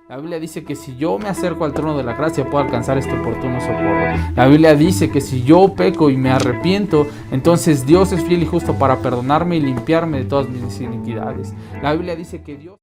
La Biblia dice que si yo me acerco al trono de la gracia puedo alcanzar este oportuno socorro. La Biblia dice que si yo peco y me arrepiento, entonces Dios es fiel y justo para perdonarme y limpiarme de todas mis iniquidades. La Biblia dice que Dios...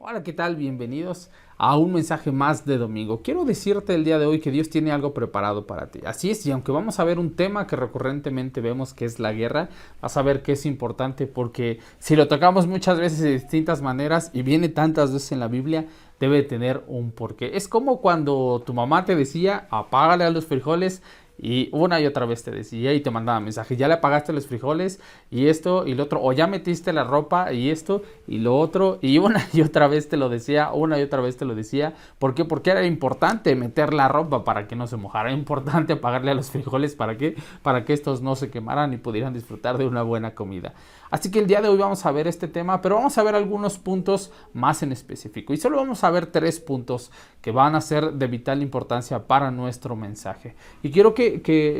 Hola, ¿qué tal? Bienvenidos a un mensaje más de domingo. Quiero decirte el día de hoy que Dios tiene algo preparado para ti. Así es, y aunque vamos a ver un tema que recurrentemente vemos que es la guerra, vas a ver que es importante porque si lo tocamos muchas veces de distintas maneras y viene tantas veces en la Biblia, debe tener un porqué. Es como cuando tu mamá te decía, apágale a los frijoles, y una y otra vez te decía y te mandaba mensajes, ya le apagaste los frijoles y esto y lo otro, o ya metiste la ropa y esto y lo otro, y una y otra vez te lo decía, una y otra vez te lo decía. ¿Por qué? Porque era importante meter la ropa para que no se mojara, era importante apagarle a los frijoles, ¿para qué? Para que estos no se quemaran y pudieran disfrutar de una buena comida. Así que el día de hoy vamos a ver este tema, pero vamos a ver algunos puntos más en específico. Y solo vamos a ver 3 puntos que van a ser de vital importancia para nuestro mensaje. Y quiero que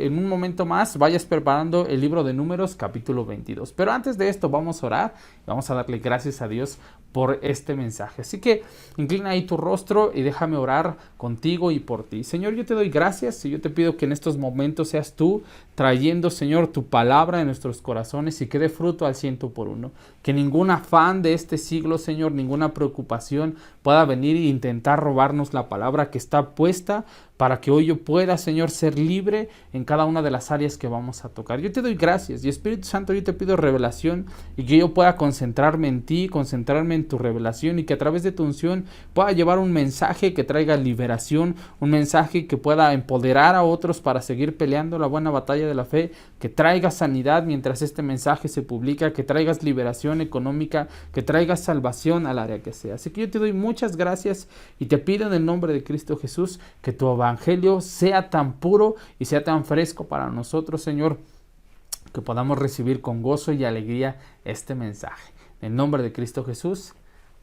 en un momento más vayas preparando el libro de Números, capítulo 22. Pero antes de esto vamos a orar y vamos a darle gracias a Dios por este mensaje. Así que inclina ahí tu rostro y déjame orar contigo y por ti. Señor, yo te doy gracias y yo te pido que en estos momentos seas tú trayendo, Señor, tu palabra en nuestros corazones y que dé fruto al 100%. Que ningún afán de este siglo, Señor, ninguna preocupación pueda venir e intentar robarnos la palabra que está puesta para que hoy yo pueda, Señor, ser libre en cada una de las áreas que vamos a tocar. Yo te doy gracias y Espíritu Santo, yo te pido revelación y que yo pueda concentrarme en ti, concentrarme en tu revelación y que a través de tu unción pueda llevar un mensaje que traiga liberación, un mensaje que pueda empoderar a otros para seguir peleando la buena batalla de la fe, que traiga sanidad mientras este mensaje se publica, que traigas liberación económica, que traigas salvación al área que sea. Así que yo te doy muchas gracias y te pido en el nombre de Cristo Jesús que tu evangelio sea tan puro y sea tan fresco para nosotros, Señor, que podamos recibir con gozo y alegría este mensaje. En el nombre de Cristo Jesús,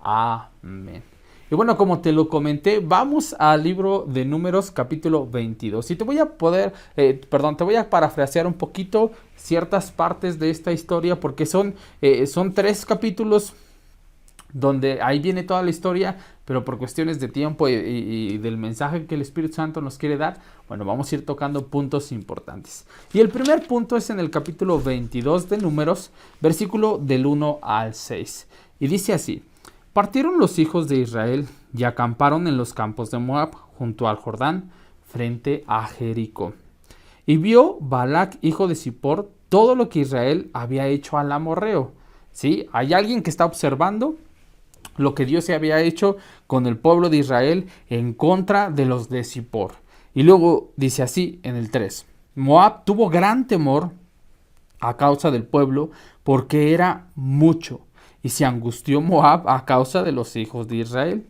amén. Y bueno, como te lo comenté, vamos al libro de Números, capítulo 22. Y te voy a parafrasear un poquito ciertas partes de esta historia porque son 3 capítulos donde ahí viene toda la historia, pero por cuestiones de tiempo y del mensaje que el Espíritu Santo nos quiere dar, bueno, vamos a ir tocando puntos importantes. Y el primer punto es en el capítulo 22 de Números, versículo del 1 al 6. Y dice así: partieron los hijos de Israel y acamparon en los campos de Moab, junto al Jordán, frente a Jericó. Y vio Balac, hijo de Zippor, todo lo que Israel había hecho al amorreo. ¿Sí? Hay alguien que está observando lo que Dios se había hecho con el pueblo de Israel en contra de los de Zippor. Y luego dice así en el 3: Moab tuvo gran temor a causa del pueblo, porque era mucho, y se angustió Moab a causa de los hijos de Israel.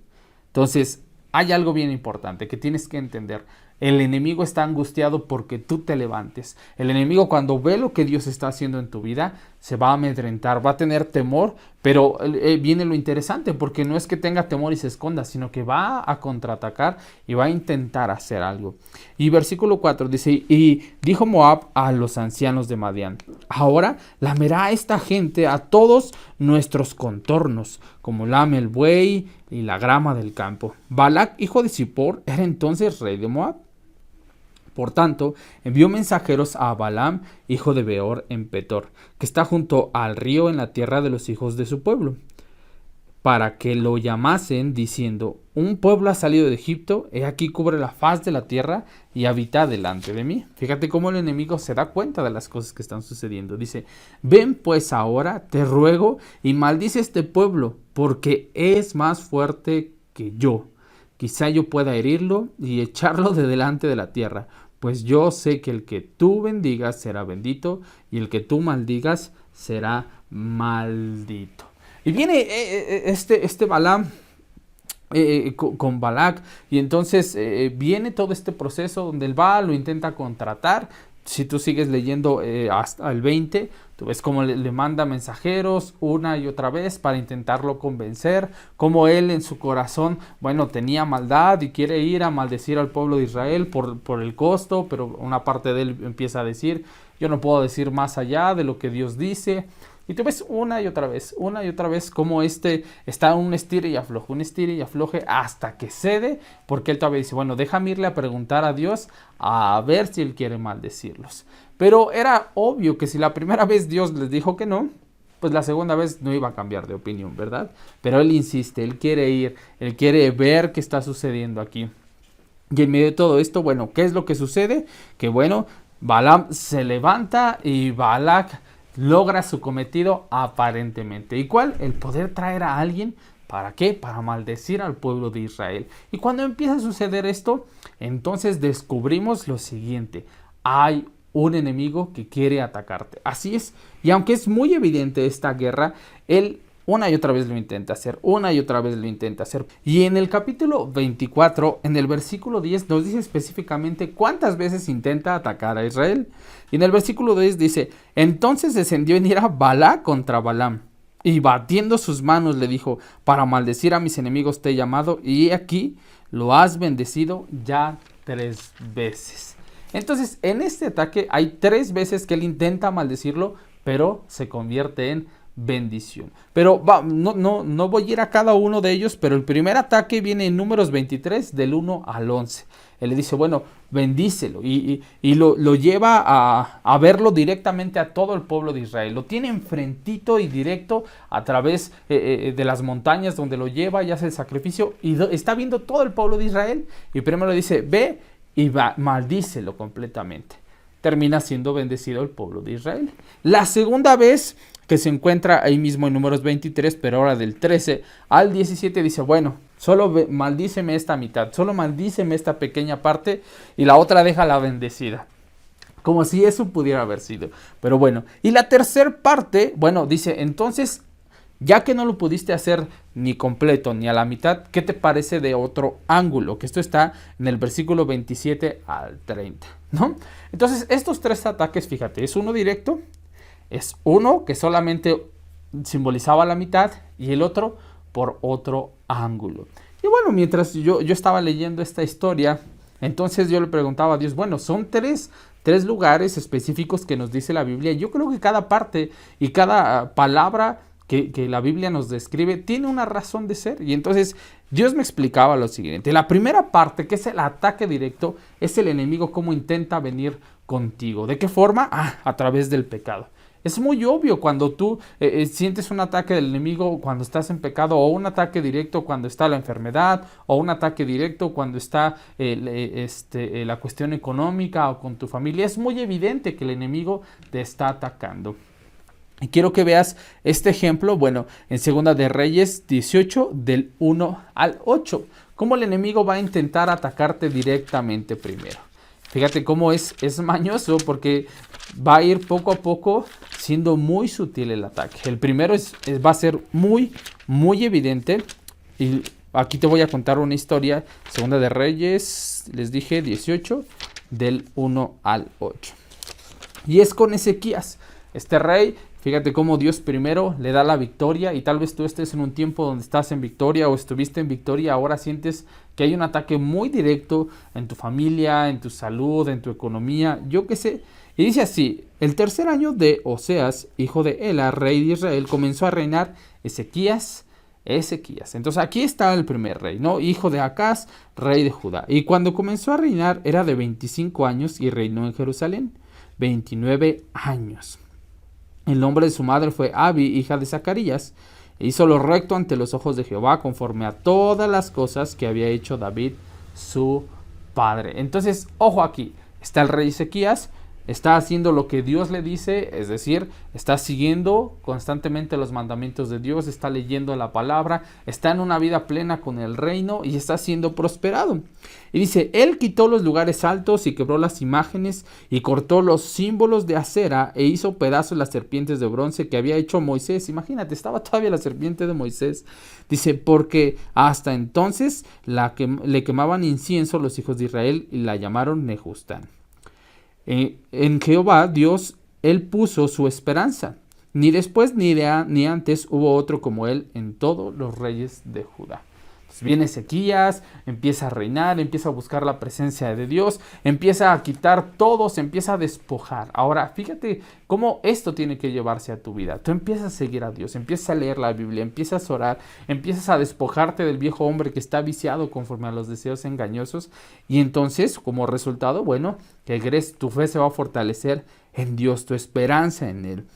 Entonces, hay algo bien importante que tienes que entender. El enemigo está angustiado porque tú te levantes. El enemigo, cuando ve lo que Dios está haciendo en tu vida, se va a amedrentar, va a tener temor, pero viene lo interesante, porque no es que tenga temor y se esconda, sino que va a contraatacar y va a intentar hacer algo. Y versículo 4 dice: y dijo Moab a los ancianos de Madián: ahora lamerá esta gente a todos nuestros contornos, como lame el buey y la grama del campo. Balac, hijo de Zippor, era entonces rey de Moab. Por tanto, envió mensajeros a Balaam, hijo de Beor, en Petor, que está junto al río en la tierra de los hijos de su pueblo, para que lo llamasen, diciendo: un pueblo ha salido de Egipto, he aquí cubre la faz de la tierra y habita delante de mí. Fíjate cómo el enemigo se da cuenta de las cosas que están sucediendo. Dice: ven pues ahora, te ruego, y maldice este pueblo, porque es más fuerte que yo. Quizá yo pueda herirlo y echarlo de delante de la tierra, pues yo sé que el que tú bendigas será bendito y el que tú maldigas será maldito. Y viene este Balaam con Balac, y entonces viene todo este proceso donde él va, lo intenta contratar. Si tú sigues leyendo hasta el 20, tú ves cómo le manda mensajeros una y otra vez para intentarlo convencer, cómo él en su corazón, bueno, tenía maldad y quiere ir a maldecir al pueblo de Israel por el costo, pero una parte de él empieza a decir: yo no puedo decir más allá de lo que Dios dice. Y tú ves una y otra vez como está un estire y afloje hasta que cede, porque él todavía dice, bueno, déjame irle a preguntar a Dios a ver si él quiere maldecirlos. Pero era obvio que si la primera vez Dios les dijo que no, pues la segunda vez no iba a cambiar de opinión, ¿verdad? Pero él insiste, él quiere ir, él quiere ver qué está sucediendo aquí. Y en medio de todo esto, bueno, ¿qué es lo que sucede? Que bueno, Balaam se levanta y Balac logra su cometido aparentemente. ¿Y cuál? El poder traer a alguien. ¿Para qué? Para maldecir al pueblo de Israel. Y cuando empieza a suceder esto, entonces descubrimos lo siguiente. Hay un enemigo que quiere atacarte. Así es. Y aunque es muy evidente esta guerra, él una y otra vez lo intenta hacer, Y en el capítulo 24, en el versículo 10, nos dice específicamente cuántas veces intenta atacar a Israel. Y en el versículo 10 dice, entonces descendió en ira Balac contra Balaam, y batiendo sus manos le dijo, para maldecir a mis enemigos te he llamado, y aquí lo has bendecido ya 3 veces. Entonces, en este ataque hay 3 veces que él intenta maldecirlo, pero se convierte en bendición. Pero no voy a ir a cada uno de ellos, pero el primer ataque viene en Números 23, del 1 al 11. Él le dice, bueno, bendícelo, y lo lleva a verlo directamente a todo el pueblo de Israel. Lo tiene enfrentito y directo a través de las montañas donde lo lleva y hace el sacrificio, y está viendo todo el pueblo de Israel, y primero le dice, ve y maldícelo completamente. Termina siendo bendecido el pueblo de Israel. La segunda vez que se encuentra ahí mismo en Números 23, pero ahora del 13 al 17 dice, bueno, solo maldíceme esta mitad, solo maldíceme esta pequeña parte y la otra déjala bendecida. Como si eso pudiera haber sido. Pero bueno, y la tercera parte, bueno, dice, entonces, ya que no lo pudiste hacer ni completo ni a la mitad, ¿qué te parece de otro ángulo? Que esto está en el versículo 27 al 30, ¿no? Entonces, estos 3 ataques, fíjate, es uno directo, es uno que solamente simbolizaba la mitad y el otro por otro ángulo. Y bueno, mientras yo estaba leyendo esta historia, entonces yo le preguntaba a Dios, bueno, son tres lugares específicos que nos dice la Biblia. Yo creo que cada parte y cada palabra que la Biblia nos describe tiene una razón de ser. Y entonces Dios me explicaba lo siguiente. La primera parte, que es el ataque directo, es el enemigo cómo intenta venir contigo. ¿De qué forma? A través del pecado. Es muy obvio cuando tú sientes un ataque del enemigo cuando estás en pecado, o un ataque directo cuando está la enfermedad, o un ataque directo cuando está la cuestión económica o con tu familia. Es muy evidente que el enemigo te está atacando. Y quiero que veas este ejemplo, bueno, en Segunda de Reyes 18, del 1 al 8. Cómo el enemigo va a intentar atacarte directamente primero. Fíjate cómo es mañoso, porque va a ir poco a poco siendo muy sutil el ataque. El primero va a ser muy, muy evidente. Y aquí te voy a contar una historia. Segunda de Reyes, les dije 18, del 1 al 8. Y es con Ezequías. Este rey, fíjate cómo Dios primero le da la victoria, y tal vez tú estés en un tiempo donde estás en victoria o estuviste en victoria, ahora sientes que hay un ataque muy directo en tu familia, en tu salud, en tu economía, yo qué sé. Y dice así, el tercer año de Oseas, hijo de Ela, rey de Israel, comenzó a reinar Ezequías. Entonces aquí está el primer rey, ¿no? Hijo de Acaz, rey de Judá. Y cuando comenzó a reinar era de 25 años y reinó en Jerusalén 29 años. El nombre de su madre fue Abi, hija de Zacarías, e hizo lo recto ante los ojos de Jehová, conforme a todas las cosas que había hecho David, su padre. Entonces, ojo aquí, está el rey Ezequías, está haciendo lo que Dios le dice, es decir, está siguiendo constantemente los mandamientos de Dios, está leyendo la palabra, está en una vida plena con el reino y está siendo prosperado. Y dice, él quitó los lugares altos y quebró las imágenes y cortó los símbolos de acera e hizo pedazos las serpientes de bronce que había hecho Moisés. Imagínate, estaba todavía la serpiente de Moisés. Dice, porque hasta entonces le quemaban incienso los hijos de Israel y la llamaron Nehustán. En Jehová Dios, él puso su esperanza. Ni después ni antes hubo otro como él en todos los reyes de Judá. Pues viene Ezequías, empieza a reinar, empieza a buscar la presencia de Dios, empieza a quitar todo, se empieza a despojar. Ahora, fíjate cómo esto tiene que llevarse a tu vida. Tú empiezas a seguir a Dios, empiezas a leer la Biblia, empiezas a orar, empiezas a despojarte del viejo hombre que está viciado conforme a los deseos engañosos. Y entonces, como resultado, bueno, que crees, tu fe se va a fortalecer en Dios, tu esperanza en Él.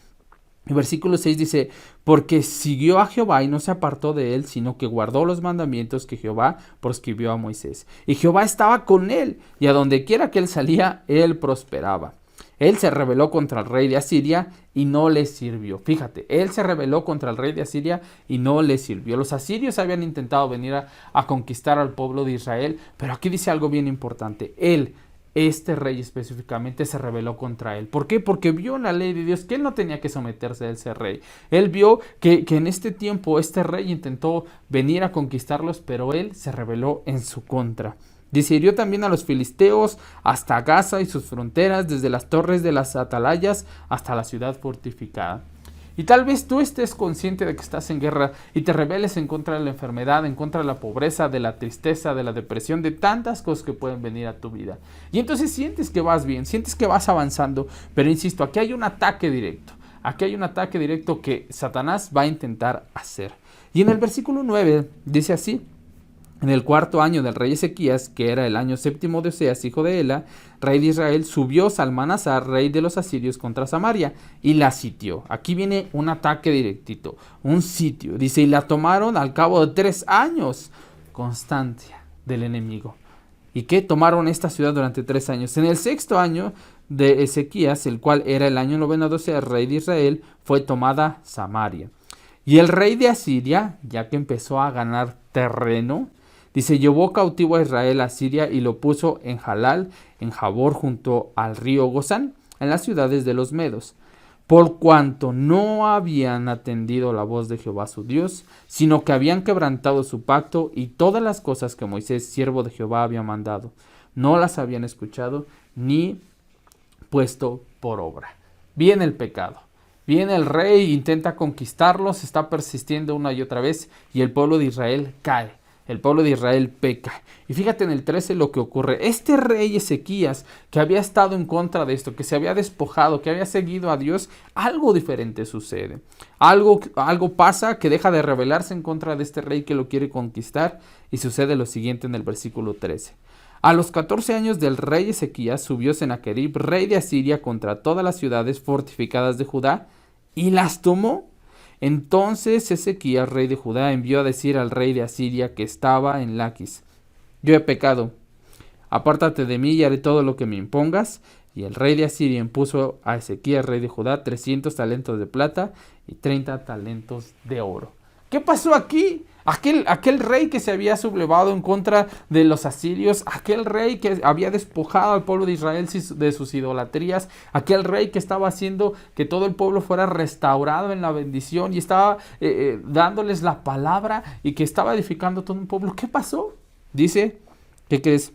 El versículo 6 dice, porque siguió a Jehová y no se apartó de él, sino que guardó los mandamientos que Jehová proscribió a Moisés. Y Jehová estaba con él, y a donde quiera que él salía, él prosperaba. Él se rebeló contra el rey de Asiria y no le sirvió. Fíjate, él se rebeló contra el rey de Asiria y no le sirvió. Los asirios habían intentado venir a conquistar al pueblo de Israel, pero aquí dice algo bien importante. Este rey específicamente se rebeló contra él. ¿Por qué? Porque vio en la ley de Dios que él no tenía que someterse a ese rey. Él vio que en este tiempo este rey intentó venir a conquistarlos, pero él se rebeló en su contra. Dice, hirió también a los filisteos hasta Gaza y sus fronteras, desde las torres de las atalayas hasta la ciudad fortificada. Y tal vez tú estés consciente de que estás en guerra y te rebeles en contra de la enfermedad, en contra de la pobreza, de la tristeza, de la depresión, de tantas cosas que pueden venir a tu vida. Y entonces sientes que vas bien, sientes que vas avanzando, pero insisto, aquí hay un ataque directo. Aquí hay un ataque directo que Satanás va a intentar hacer. Y en el versículo 9 dice así, en el 4º año del rey Ezequías, que era el año 7º de Oseas, hijo de Ela, rey de Israel, subió Salmanasar, rey de los asirios, contra Samaria y la sitió. Aquí viene un ataque directito, un sitio. Dice, y la tomaron al cabo de 3 años. Constancia del enemigo. ¿Y qué? Tomaron esta ciudad durante 3 años. En el 6º año de Ezequías, el cual era el año 9 de Oseas, rey de Israel, fue tomada Samaria. Y el rey de Asiria, ya que empezó a ganar terreno, dice, llevó cautivo a Israel a Siria y lo puso en Jalal, en Jabor, junto al río Gozán, en las ciudades de los medos, por cuanto no habían atendido la voz de Jehová su Dios, sino que habían quebrantado su pacto y todas las cosas que Moisés, siervo de Jehová, había mandado. No las habían escuchado ni puesto por obra. Viene el pecado. Viene el rey, intenta conquistarlos, está persistiendo una y otra vez y el pueblo de Israel cae. El pueblo de Israel peca. Y fíjate en el 13 lo que ocurre. Este rey Ezequías, que había estado en contra de esto, que se había despojado, que había seguido a Dios, algo diferente sucede. Algo pasa que deja de rebelarse en contra de este rey que lo quiere conquistar. Y sucede lo siguiente en el versículo 13. A los 14 años del rey Ezequías subió Sennacherib, rey de Asiria, contra todas las ciudades fortificadas de Judá y las tomó. Entonces Ezequías, rey de Judá, envió a decir al rey de Asiria que estaba en Laquis: yo he pecado, apártate de mí y haré todo lo que me impongas. Y el rey de Asiria impuso a Ezequías, rey de Judá, 300 talentos de plata y 30 talentos de oro. ¿Qué pasó aquí? Aquel rey que se había sublevado en contra de los asirios, aquel rey que había despojado al pueblo de Israel de sus idolatrías, aquel rey que estaba haciendo que todo el pueblo fuera restaurado en la bendición y estaba dándoles la palabra y que estaba edificando todo un pueblo. ¿Qué pasó? Dice, ¿qué crees?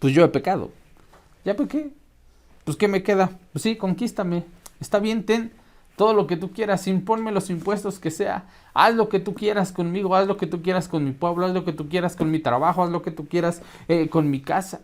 Pues yo he pecado. ¿Ya pequé? Pues ¿qué me queda? Pues sí, conquístame. Está bien, ten todo lo que tú quieras, imponme los impuestos que sea, haz lo que tú quieras conmigo, haz lo que tú quieras con mi pueblo, haz lo que tú quieras con mi trabajo, haz lo que tú quieras con mi casa.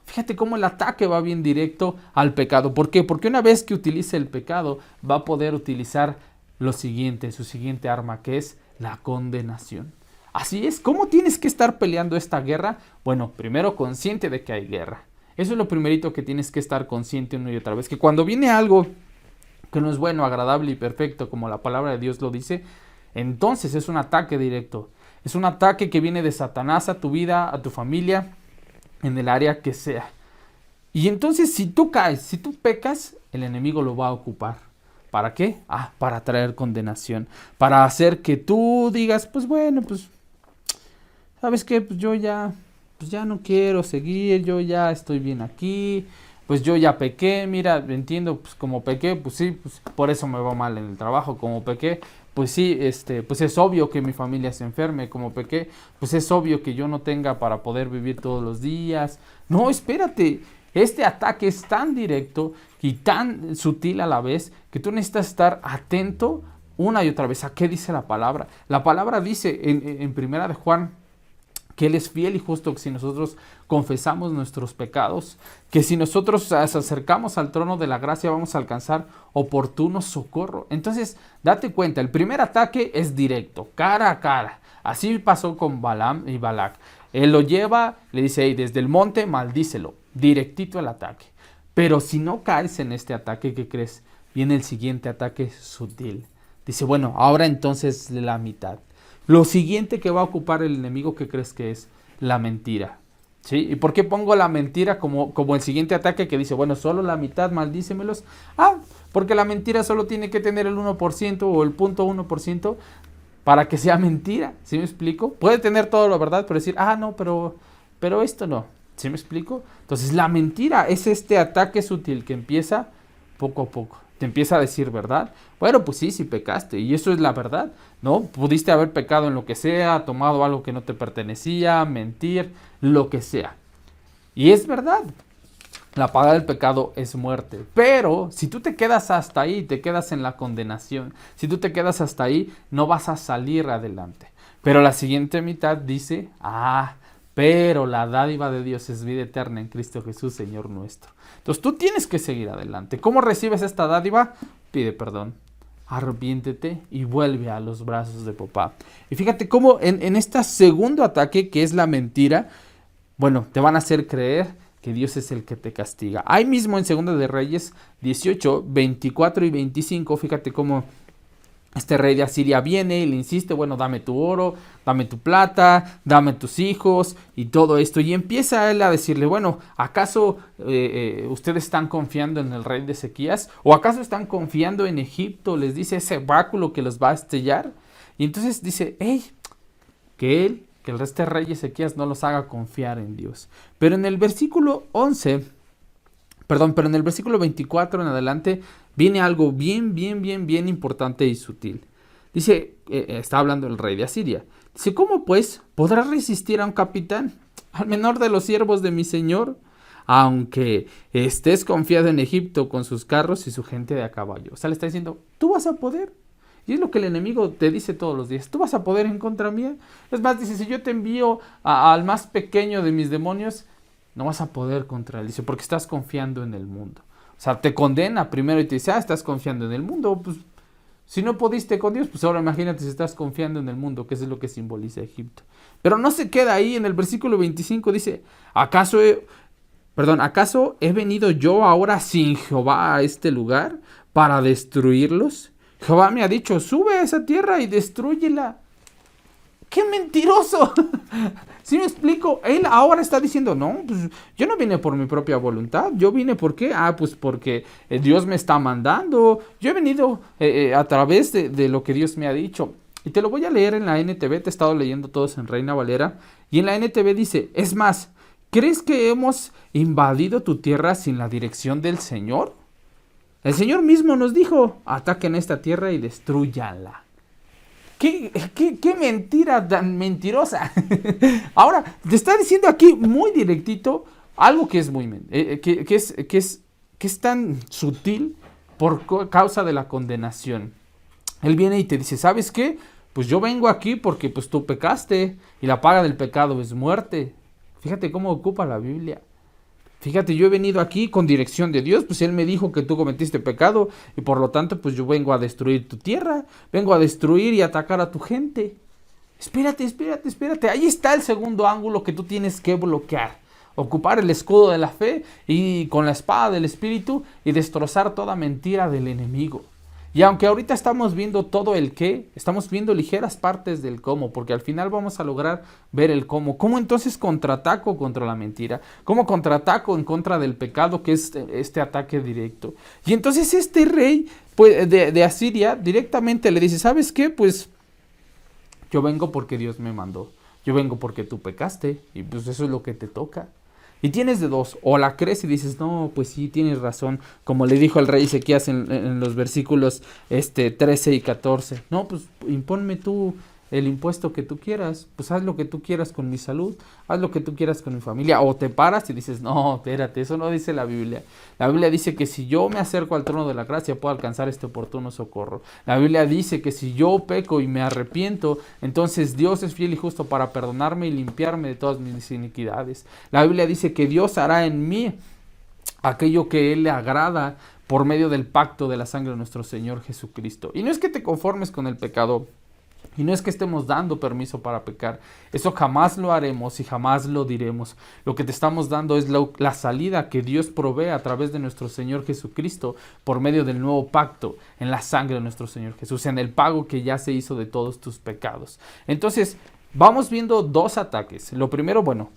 Fíjate cómo el ataque va bien directo al pecado. ¿Por qué? Porque una vez que utilice el pecado, va a poder utilizar lo siguiente, su siguiente arma, que es la condenación. Así es. ¿Cómo tienes que estar peleando esta guerra? Bueno, primero consciente de que hay guerra. Eso es lo primerito que tienes que estar consciente una y otra vez, que cuando viene algo que no es bueno, agradable y perfecto, como la palabra de Dios lo dice, entonces es un ataque directo. Es un ataque que viene de Satanás a tu vida, a tu familia, en el área que sea. Y entonces si tú caes, si tú pecas, el enemigo lo va a ocupar. ¿Para qué? Para traer condenación. Para hacer que tú digas, pues bueno, pues, ¿sabes qué? Pues yo ya no quiero seguir, yo ya estoy bien aquí. Pues yo ya pequé, mira, entiendo, pues como pequé, pues sí, pues por eso me va mal en el trabajo, como pequé, pues sí, pues es obvio que mi familia se enferme, como pequé, pues es obvio que yo no tenga para poder vivir todos los días. No, espérate, este ataque es tan directo y tan sutil a la vez que tú necesitas estar atento una y otra vez. ¿A qué dice la palabra? La palabra dice en Primera de Juan que Él es fiel y justo, que si nosotros confesamos nuestros pecados, que si nosotros nos acercamos al trono de la gracia vamos a alcanzar oportuno socorro. Entonces, date cuenta, el primer ataque es directo, cara a cara. Así pasó con Balaam y Balac. Él lo lleva, le dice, hey, desde el monte maldícelo, directito el ataque. Pero si no caes en este ataque, ¿qué crees? Viene el siguiente ataque sutil. Dice, bueno, ahora entonces la mitad. Lo siguiente que va a ocupar el enemigo, ¿qué crees que es? La mentira. ¿Sí? ¿Y por qué pongo la mentira como el siguiente ataque que dice, bueno, solo la mitad, maldícemelos? Porque la mentira solo tiene que tener el 1% o el 0.1% para que sea mentira. ¿Sí me explico? Puede tener todo la verdad, pero decir, no, pero esto no. ¿Sí me explico? Entonces la mentira es este ataque sutil que empieza poco a poco. Te empieza a decir verdad. Bueno, pues sí pecaste. Y eso es la verdad, ¿no? Pudiste haber pecado en lo que sea, tomado algo que no te pertenecía, mentir, lo que sea. Y es verdad. La paga del pecado es muerte. Pero si tú te quedas hasta ahí, te quedas en la condenación. Si tú te quedas hasta ahí, no vas a salir adelante. Pero la siguiente mitad dice, pero la dádiva de Dios es vida eterna en Cristo Jesús, Señor nuestro. Entonces tú tienes que seguir adelante. ¿Cómo recibes esta dádiva? Pide perdón, arrepiéntete y vuelve a los brazos de papá. Y fíjate cómo en este segundo ataque, que es la mentira, bueno, te van a hacer creer que Dios es el que te castiga. Ahí mismo en 2 de Reyes 18, 24 y 25, fíjate cómo este rey de Asiria viene y le insiste, bueno, dame tu oro, dame tu plata, dame tus hijos y todo esto. Y empieza él a decirle, bueno, ¿acaso ustedes están confiando en el rey de Ezequías? ¿O acaso están confiando en Egipto? Les dice ese báculo que los va a estrellar. Y entonces dice, que el resto del rey Ezequías no los haga confiar en Dios. Pero en el versículo 24 en adelante, viene algo bien importante y sutil. Dice, está hablando el rey de Asiria. Dice, ¿cómo pues podrá resistir a un capitán, al menor de los siervos de mi señor? Aunque estés confiado en Egipto con sus carros y su gente de a caballo. O sea, le está diciendo, tú vas a poder. Y es lo que el enemigo te dice todos los días. Tú vas a poder en contra mía. Es más, dice, si yo te envío al más pequeño de mis demonios, no vas a poder contra él. Dice, porque estás confiando en el mundo. O sea, te condena primero y te dice, estás confiando en el mundo. Pues, si no pudiste con Dios, pues ahora imagínate si estás confiando en el mundo, que es lo que simboliza Egipto. Pero no se queda ahí. En el versículo 25 dice, ¿acaso he venido yo ahora sin Jehová a este lugar para destruirlos? Jehová me ha dicho, sube a esa tierra y destrúyela. ¡Qué mentiroso! ¿Sí me explico? Él ahora está diciendo, no, pues yo no vine por mi propia voluntad. Yo vine, ¿por qué? Pues porque Dios me está mandando. Yo he venido a través de lo que Dios me ha dicho. Y te lo voy a leer en la NTV. Te he estado leyendo todos en Reina Valera. Y en la NTV dice, es más, ¿crees que hemos invadido tu tierra sin la dirección del Señor? El Señor mismo nos dijo, ataquen esta tierra y destrúyanla. ¿Qué mentira tan mentirosa? Ahora, te está diciendo aquí muy directito algo que es muy que es tan sutil por causa de la condenación. Él viene y te dice, ¿sabes qué? Pues yo vengo aquí porque pues tú pecaste y la paga del pecado es muerte. Fíjate cómo ocupa la Biblia. Fíjate, yo he venido aquí con dirección de Dios, pues Él me dijo que tú cometiste pecado y por lo tanto pues yo vengo a destruir tu tierra, vengo a destruir y atacar a tu gente. Espérate, ahí está el segundo ángulo que tú tienes que bloquear. Ocupar el escudo de la fe y con la espada del Espíritu y destrozar toda mentira del enemigo. Y aunque ahorita estamos viendo todo el qué, estamos viendo ligeras partes del cómo, porque al final vamos a lograr ver el cómo. ¿Cómo entonces contraataco contra la mentira? ¿Cómo contraataco en contra del pecado, que es este ataque directo? Y entonces este rey pues, de Asiria directamente le dice, ¿sabes qué? Pues yo vengo porque Dios me mandó. Yo vengo porque tú pecaste y pues eso es lo que te toca. Y tienes de dos, o la crees y dices, no, pues sí, tienes razón, como le dijo el rey Ezequías en los versículos 13 y 14. No, pues impónme tú el impuesto que tú quieras, pues haz lo que tú quieras con mi salud, haz lo que tú quieras con mi familia, o te paras y dices, no, espérate, eso no dice la Biblia. La Biblia dice que si yo me acerco al trono de la gracia puedo alcanzar este oportuno socorro. La Biblia dice que si yo peco y me arrepiento, entonces Dios es fiel y justo para perdonarme y limpiarme de todas mis iniquidades. La Biblia dice que Dios hará en mí aquello que Él le agrada por medio del pacto de la sangre de nuestro Señor Jesucristo. Y no es que te conformes con el pecado, y no es que estemos dando permiso para pecar. Eso jamás lo haremos y jamás lo diremos. Lo que te estamos dando es la salida que Dios provee a través de nuestro Señor Jesucristo por medio del nuevo pacto en la sangre de nuestro Señor Jesús, en el pago que ya se hizo de todos tus pecados. Entonces, vamos viendo dos ataques. Lo primero, bueno,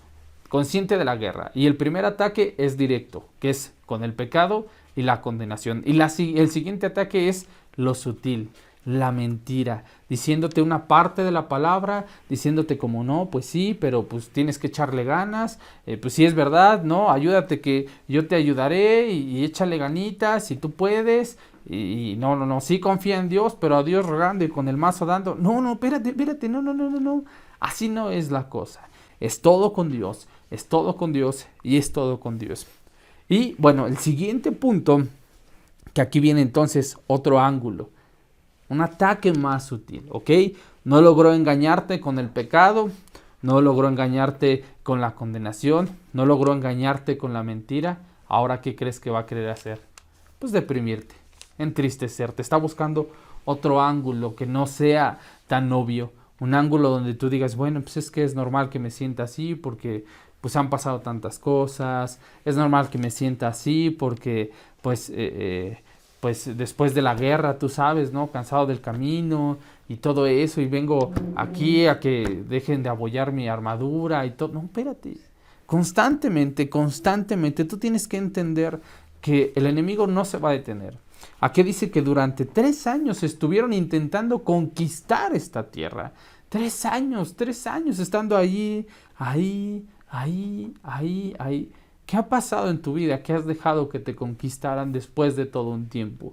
consciente de la guerra. Y el primer ataque es directo, que es con el pecado y la condenación. Y el siguiente ataque es lo sutil, la mentira, diciéndote una parte de la palabra, diciéndote como no, pues sí, pero pues tienes que echarle ganas, pues sí es verdad, no, ayúdate que yo te ayudaré y échale ganitas si tú puedes, y no, sí confía en Dios, pero a Dios rogando y con el mazo dando, no, espérate, no, así no es la cosa, es todo con Dios, es todo con Dios y es todo con Dios. Y bueno, el siguiente punto, que aquí viene entonces otro ángulo, un ataque más sutil, ¿ok? No logró engañarte con el pecado, no logró engañarte con la condenación, no logró engañarte con la mentira. Ahora, ¿qué crees que va a querer hacer? Pues deprimirte, entristecerte. Está buscando otro ángulo que no sea tan obvio. Un ángulo donde tú digas, bueno, pues es que es normal que me sienta así porque pues han pasado tantas cosas. Es normal que me sienta así porque pues después de la guerra, tú sabes, ¿no? Cansado del camino y todo eso, y vengo aquí a que dejen de apoyar mi armadura y todo. No, espérate. Constantemente, tú tienes que entender que el enemigo no se va a detener. Aquí dice que durante 3 años estuvieron intentando conquistar esta tierra. 3 años estando ahí. ¿Qué ha pasado en tu vida? ¿Qué has dejado que te conquistaran después de todo un tiempo?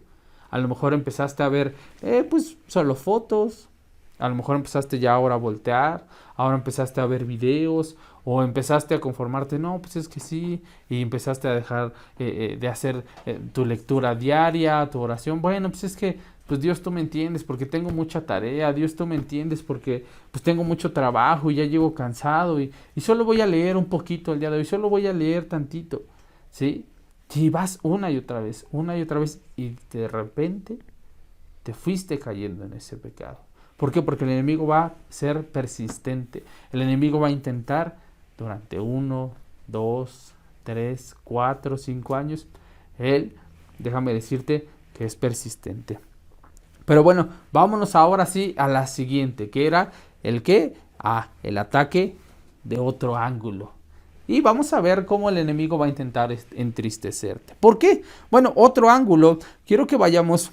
A lo mejor empezaste a ver, pues solo fotos. A lo mejor empezaste ya ahora a voltear. Ahora empezaste a ver videos. O empezaste a conformarte, no, pues es que sí. Y empezaste a dejar de hacer tu lectura diaria, tu oración. Bueno, pues es que, pues Dios, tú me entiendes porque tengo mucha tarea. Dios, tú me entiendes porque pues tengo mucho trabajo y ya llego cansado. Y solo voy a leer un poquito el día de hoy. Solo voy a leer tantito. ¿Sí? Y vas una y otra vez. Y de repente te fuiste cayendo en ese pecado. ¿Por qué? Porque el enemigo va a ser persistente. El enemigo va a intentar durante 1, 2, 3, 4, 5 años. Él, déjame decirte que es persistente. Pero bueno, vámonos ahora sí a la siguiente, que era el ¿qué? El ataque de otro ángulo. Y vamos a ver cómo el enemigo va a intentar entristecerte. ¿Por qué? Bueno, otro ángulo, quiero que vayamos,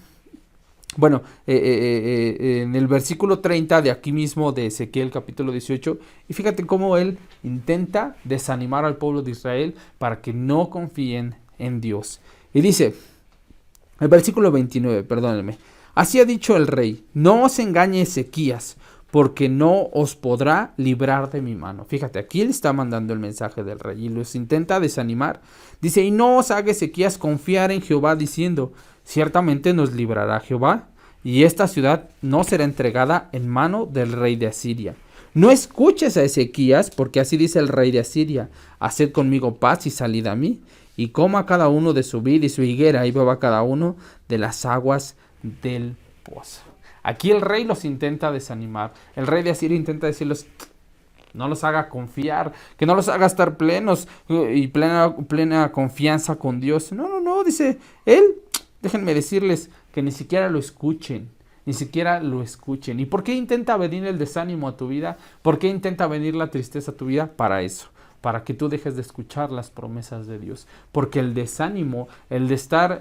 bueno, en el versículo 30 de aquí mismo de Ezequiel capítulo 18, y fíjate cómo él intenta desanimar al pueblo de Israel para que no confíen en Dios. Y dice, el versículo 29, perdónenme, así ha dicho el rey, no os engañe Ezequías, porque no os podrá librar de mi mano. Fíjate, aquí él está mandando el mensaje del rey y los intenta desanimar. Dice, y no os haga Ezequías confiar en Jehová diciendo, ciertamente nos librará Jehová, y esta ciudad no será entregada en mano del rey de Asiria. No escuches a Ezequías, porque así dice el rey de Asiria, haced conmigo paz y salid a mí, y coma cada uno de su vid y su higuera, y beba cada uno de las aguas del pozo. Aquí el rey los intenta desanimar. El rey de Asiria intenta decirles, no los haga confiar, que no los haga estar plenos y plena confianza con Dios. No, dice él, déjenme decirles que ni siquiera lo escuchen. ¿Y por qué intenta venir el desánimo a tu vida? ¿Por qué intenta venir la tristeza a tu vida? Para eso, para que tú dejes de escuchar las promesas de Dios. Porque el desánimo, el estar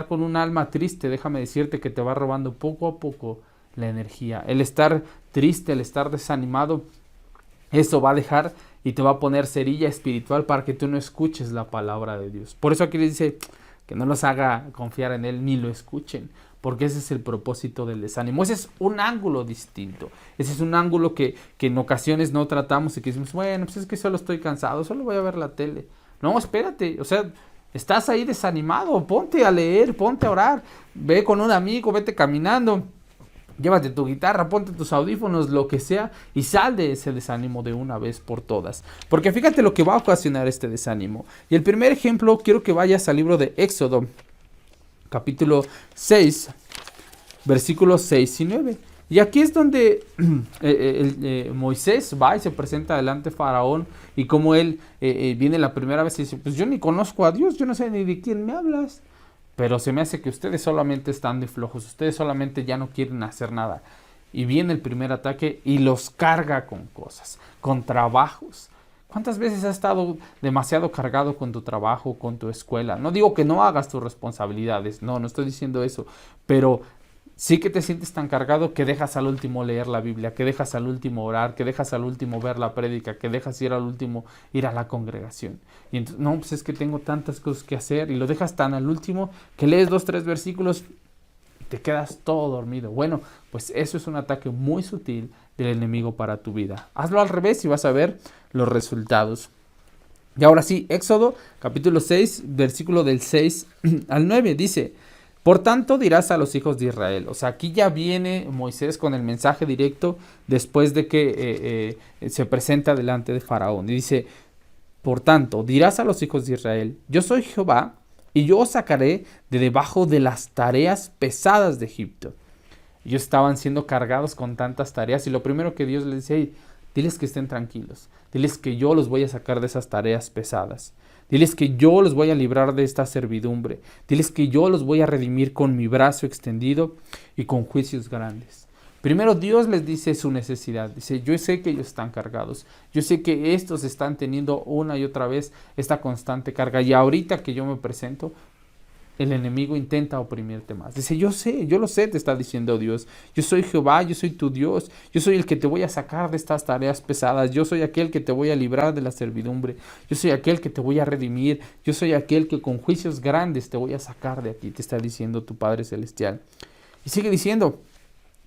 con un alma triste, déjame decirte que te va robando poco a poco la energía. El estar triste, el estar desanimado, eso va a dejar y te va a poner cerilla espiritual para que tú no escuches la palabra de Dios. Por eso aquí le dice que no los haga confiar en Él ni lo escuchen. porque ese es el propósito del desánimo. Ese es un ángulo distinto. Ese es un ángulo que en ocasiones no tratamos y que decimos, bueno, pues es que solo estoy cansado, solo voy a ver la tele. No, espérate, o sea, estás ahí desanimado, ponte a leer, ponte a orar, ve con un amigo, vete caminando. Llévate tu guitarra, ponte tus audífonos, lo que sea, y sal de ese desánimo de una vez por todas. Porque fíjate lo que va a ocasionar este desánimo. Y el primer ejemplo, quiero que vayas al libro de Éxodo, capítulo 6, versículos 6 y 9. Y aquí es donde Moisés va y se presenta delante de Faraón, y como él viene la primera vez y dice, pues yo ni conozco a Dios, yo no sé ni de quién me hablas. Pero se me hace que ustedes solamente están de flojos, ustedes solamente ya no quieren hacer nada. Y viene el primer ataque y los carga con cosas, con trabajos. ¿Cuántas veces has estado demasiado cargado con tu trabajo, con tu escuela? No digo que no hagas tus responsabilidades, no estoy diciendo eso, pero sí que te sientes tan cargado que dejas al último leer la Biblia, que dejas al último orar, que dejas al último ver la prédica, que dejas ir al último ir a la congregación. Y entonces, no, pues es que tengo tantas cosas que hacer, y lo dejas tan al último que lees 2-3 versículos y te quedas todo dormido. Bueno, pues eso es un ataque muy sutil del enemigo para tu vida. Hazlo al revés y vas a ver los resultados. Y ahora sí, Éxodo capítulo 6, versículo del 6 al 9 dice: por tanto dirás a los hijos de Israel. O sea, aquí ya viene Moisés con el mensaje directo después de que se presenta delante de Faraón. Y dice, por tanto, dirás a los hijos de Israel, yo soy Jehová, y yo os sacaré de debajo de las tareas pesadas de Egipto. Ellos estaban siendo cargados con tantas tareas, y lo primero que Dios les dice, hey, diles que estén tranquilos, diles que yo los voy a sacar de esas tareas pesadas. Diles que yo los voy a librar de esta servidumbre. Diles que yo los voy a redimir con mi brazo extendido y con juicios grandes. Primero Dios les dice su necesidad. Dice, yo sé que ellos están cargados. Yo sé que estos están teniendo una y otra vez esta constante carga. Y ahorita que yo me presento, el enemigo intenta oprimirte más. Dice, yo sé, yo lo sé, te está diciendo Dios. Yo soy Jehová, yo soy tu Dios. Yo soy el que te voy a sacar de estas tareas pesadas. Yo soy aquel que te voy a librar de la servidumbre. Yo soy aquel que te voy a redimir. Yo soy aquel que con juicios grandes te voy a sacar de aquí, te está diciendo tu Padre Celestial. Y sigue diciendo,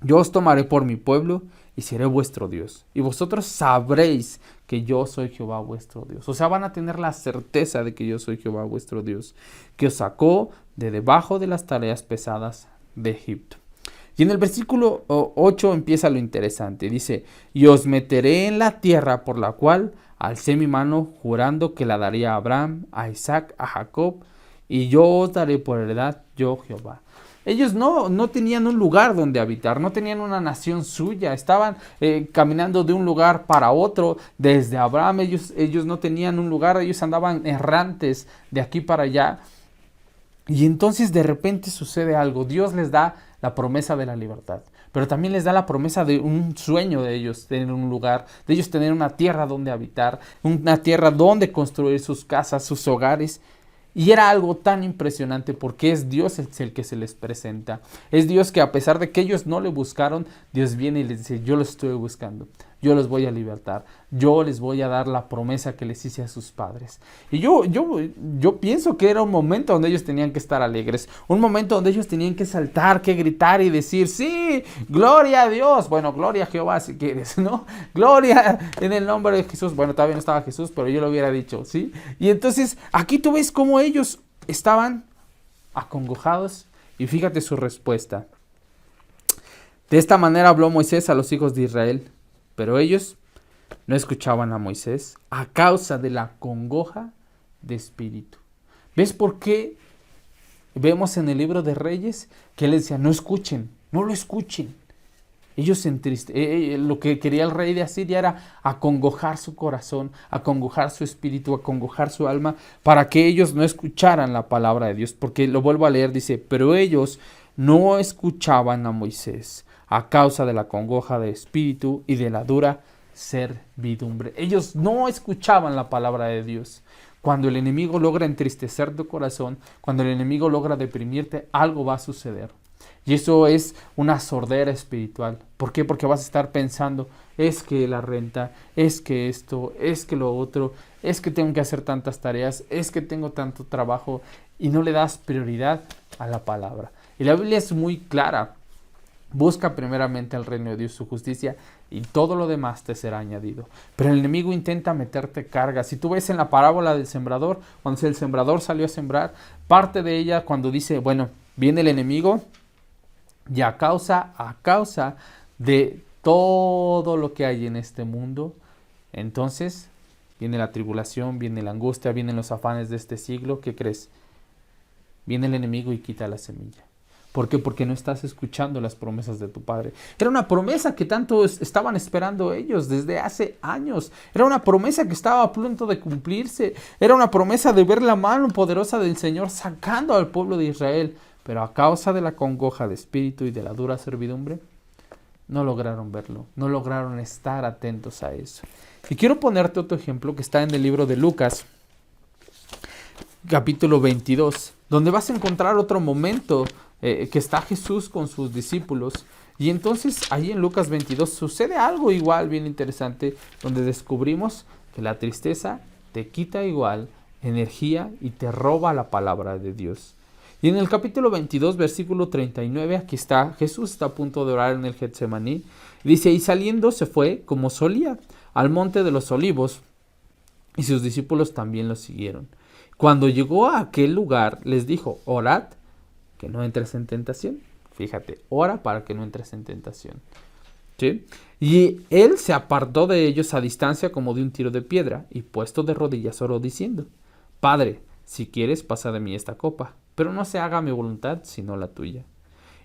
yo os tomaré por mi pueblo y seré vuestro Dios. Y vosotros sabréis que yo soy Jehová vuestro Dios. O sea, van a tener la certeza de que yo soy Jehová vuestro Dios, que os sacó de debajo de las tareas pesadas de Egipto. Y en el versículo 8 empieza lo interesante. Dice, y os meteré en la tierra por la cual alcé mi mano jurando que la daría a Abraham, a Isaac, a Jacob, y yo os daré por heredad, yo Jehová. Ellos no tenían un lugar donde habitar, no tenían una nación suya, estaban caminando de un lugar para otro, desde Abraham ellos no tenían un lugar, ellos andaban errantes de aquí para allá. Y entonces de repente sucede algo, Dios les da la promesa de la libertad, pero también les da la promesa de un sueño de ellos tener un lugar, de ellos tener una tierra donde habitar, una tierra donde construir sus casas, sus hogares. Y era algo tan impresionante porque es Dios el que se les presenta. Es Dios que a pesar de que ellos no le buscaron, Dios viene y les dice, yo los estoy buscando, yo los voy a libertar, yo les voy a dar la promesa que les hice a sus padres. Y yo pienso que era un momento donde ellos tenían que estar alegres, un momento donde ellos tenían que saltar, que gritar y decir, sí, gloria a Dios, bueno, gloria a Jehová si quieres, ¿no? Gloria en el nombre de Jesús. Bueno, todavía no estaba Jesús, pero yo lo hubiera dicho, ¿sí? Y entonces aquí tú ves cómo ellos estaban acongojados y fíjate su respuesta. De esta manera habló Moisés a los hijos de Israel, pero ellos no escuchaban a Moisés a causa de la congoja de espíritu. ¿Ves por qué vemos en el libro de Reyes que él decía, no escuchen, no lo escuchen? Ellos se lo que quería el rey de Asiria era acongojar su corazón, acongojar su espíritu, acongojar su alma, para que ellos no escucharan la palabra de Dios. Porque lo vuelvo a leer, dice, pero ellos no escuchaban a Moisés a causa de la congoja de espíritu y de la dura servidumbre. Ellos no escuchaban la palabra de Dios. Cuando el enemigo logra entristecer tu corazón, cuando el enemigo logra deprimirte, algo va a suceder. Y eso es una sordera espiritual. ¿Por qué? Porque vas a estar pensando, es que la renta, es que esto, es que lo otro, es que tengo que hacer tantas tareas, es que tengo tanto trabajo, y no le das prioridad a la palabra. Y la Biblia es muy clara. Busca primeramente el reino de Dios, su justicia, y todo lo demás te será añadido. Pero el enemigo intenta meterte cargas. Si tú ves en la parábola del sembrador, cuando el sembrador salió a sembrar, parte de ella cuando dice, bueno, viene el enemigo y a causa de todo lo que hay en este mundo, entonces viene la tribulación, viene la angustia, vienen los afanes de este siglo. ¿Qué crees? Viene el enemigo y quita la semilla. ¿Por qué? Porque no estás escuchando las promesas de tu Padre. Era una promesa que tanto estaban esperando ellos desde hace años. Era una promesa que estaba a punto de cumplirse. Era una promesa de ver la mano poderosa del Señor sacando al pueblo de Israel. Pero a causa de la congoja de espíritu y de la dura servidumbre, no lograron verlo. No lograron estar atentos a eso. Y quiero ponerte otro ejemplo que está en el libro de Lucas, capítulo 22, donde vas a encontrar otro momento que está Jesús con sus discípulos. Y entonces ahí en Lucas 22 sucede algo igual bien interesante, donde descubrimos que la tristeza te quita igual energía y te roba la palabra de Dios. Y en el capítulo 22, versículo 39, aquí está, Jesús está a punto de orar en el Getsemaní. Dice, y saliendo se fue, como solía, al monte de los olivos, y sus discípulos también lo siguieron. Cuando llegó a aquel lugar, les dijo, orad, que no entres en tentación. Fíjate, ora para que no entres en tentación. ¿Sí? Y él se apartó de ellos a distancia como de un tiro de piedra, y puesto de rodillas oró diciendo, Padre, si quieres pasa de mí esta copa, pero no se haga mi voluntad sino la tuya.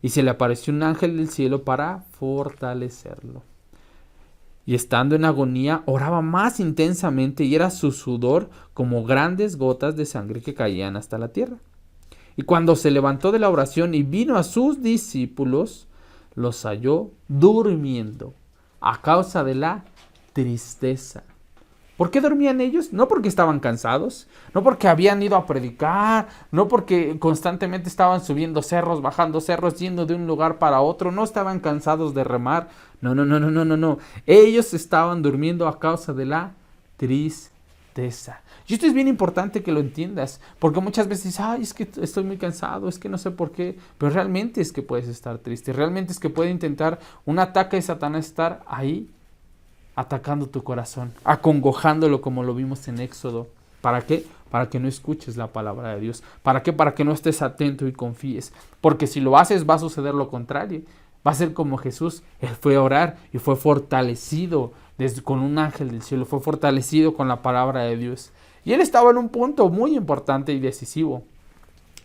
Y se le apareció un ángel del cielo para fortalecerlo. Y estando en agonía, oraba más intensamente, y era su sudor como grandes gotas de sangre que caían hasta la tierra. Y cuando se levantó de la oración y vino a sus discípulos, los halló durmiendo a causa de la tristeza. ¿Por qué dormían ellos? No porque estaban cansados, no porque habían ido a predicar, no porque constantemente estaban subiendo cerros, bajando cerros, yendo de un lugar para otro, no estaban cansados de remar. No. Ellos estaban durmiendo a causa de la tristeza. Y esto es bien importante que lo entiendas, porque muchas veces dices, ay, es que estoy muy cansado, es que no sé por qué, pero realmente es que puedes estar triste, realmente es que puede intentar un ataque de Satanás estar ahí, atacando tu corazón, acongojándolo como lo vimos en Éxodo. ¿Para qué? Para que no escuches la palabra de Dios. ¿Para qué? Para que no estés atento y confíes, porque si lo haces va a suceder lo contrario. Va a ser como Jesús, él fue a orar y fue fortalecido con un ángel del cielo, fue fortalecido con la palabra de Dios. Y él estaba en un punto muy importante y decisivo.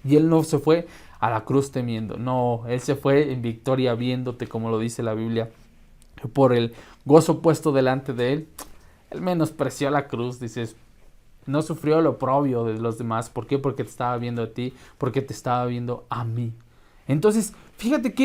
Y él no se fue a la cruz temiendo, no, él se fue en victoria viéndote, como lo dice la Biblia. Por el gozo puesto delante de él, él menospreció la cruz, dices, no sufrió lo oprobio de los demás. ¿Por qué? Porque te estaba viendo a ti, porque te estaba viendo a mí. Entonces, fíjate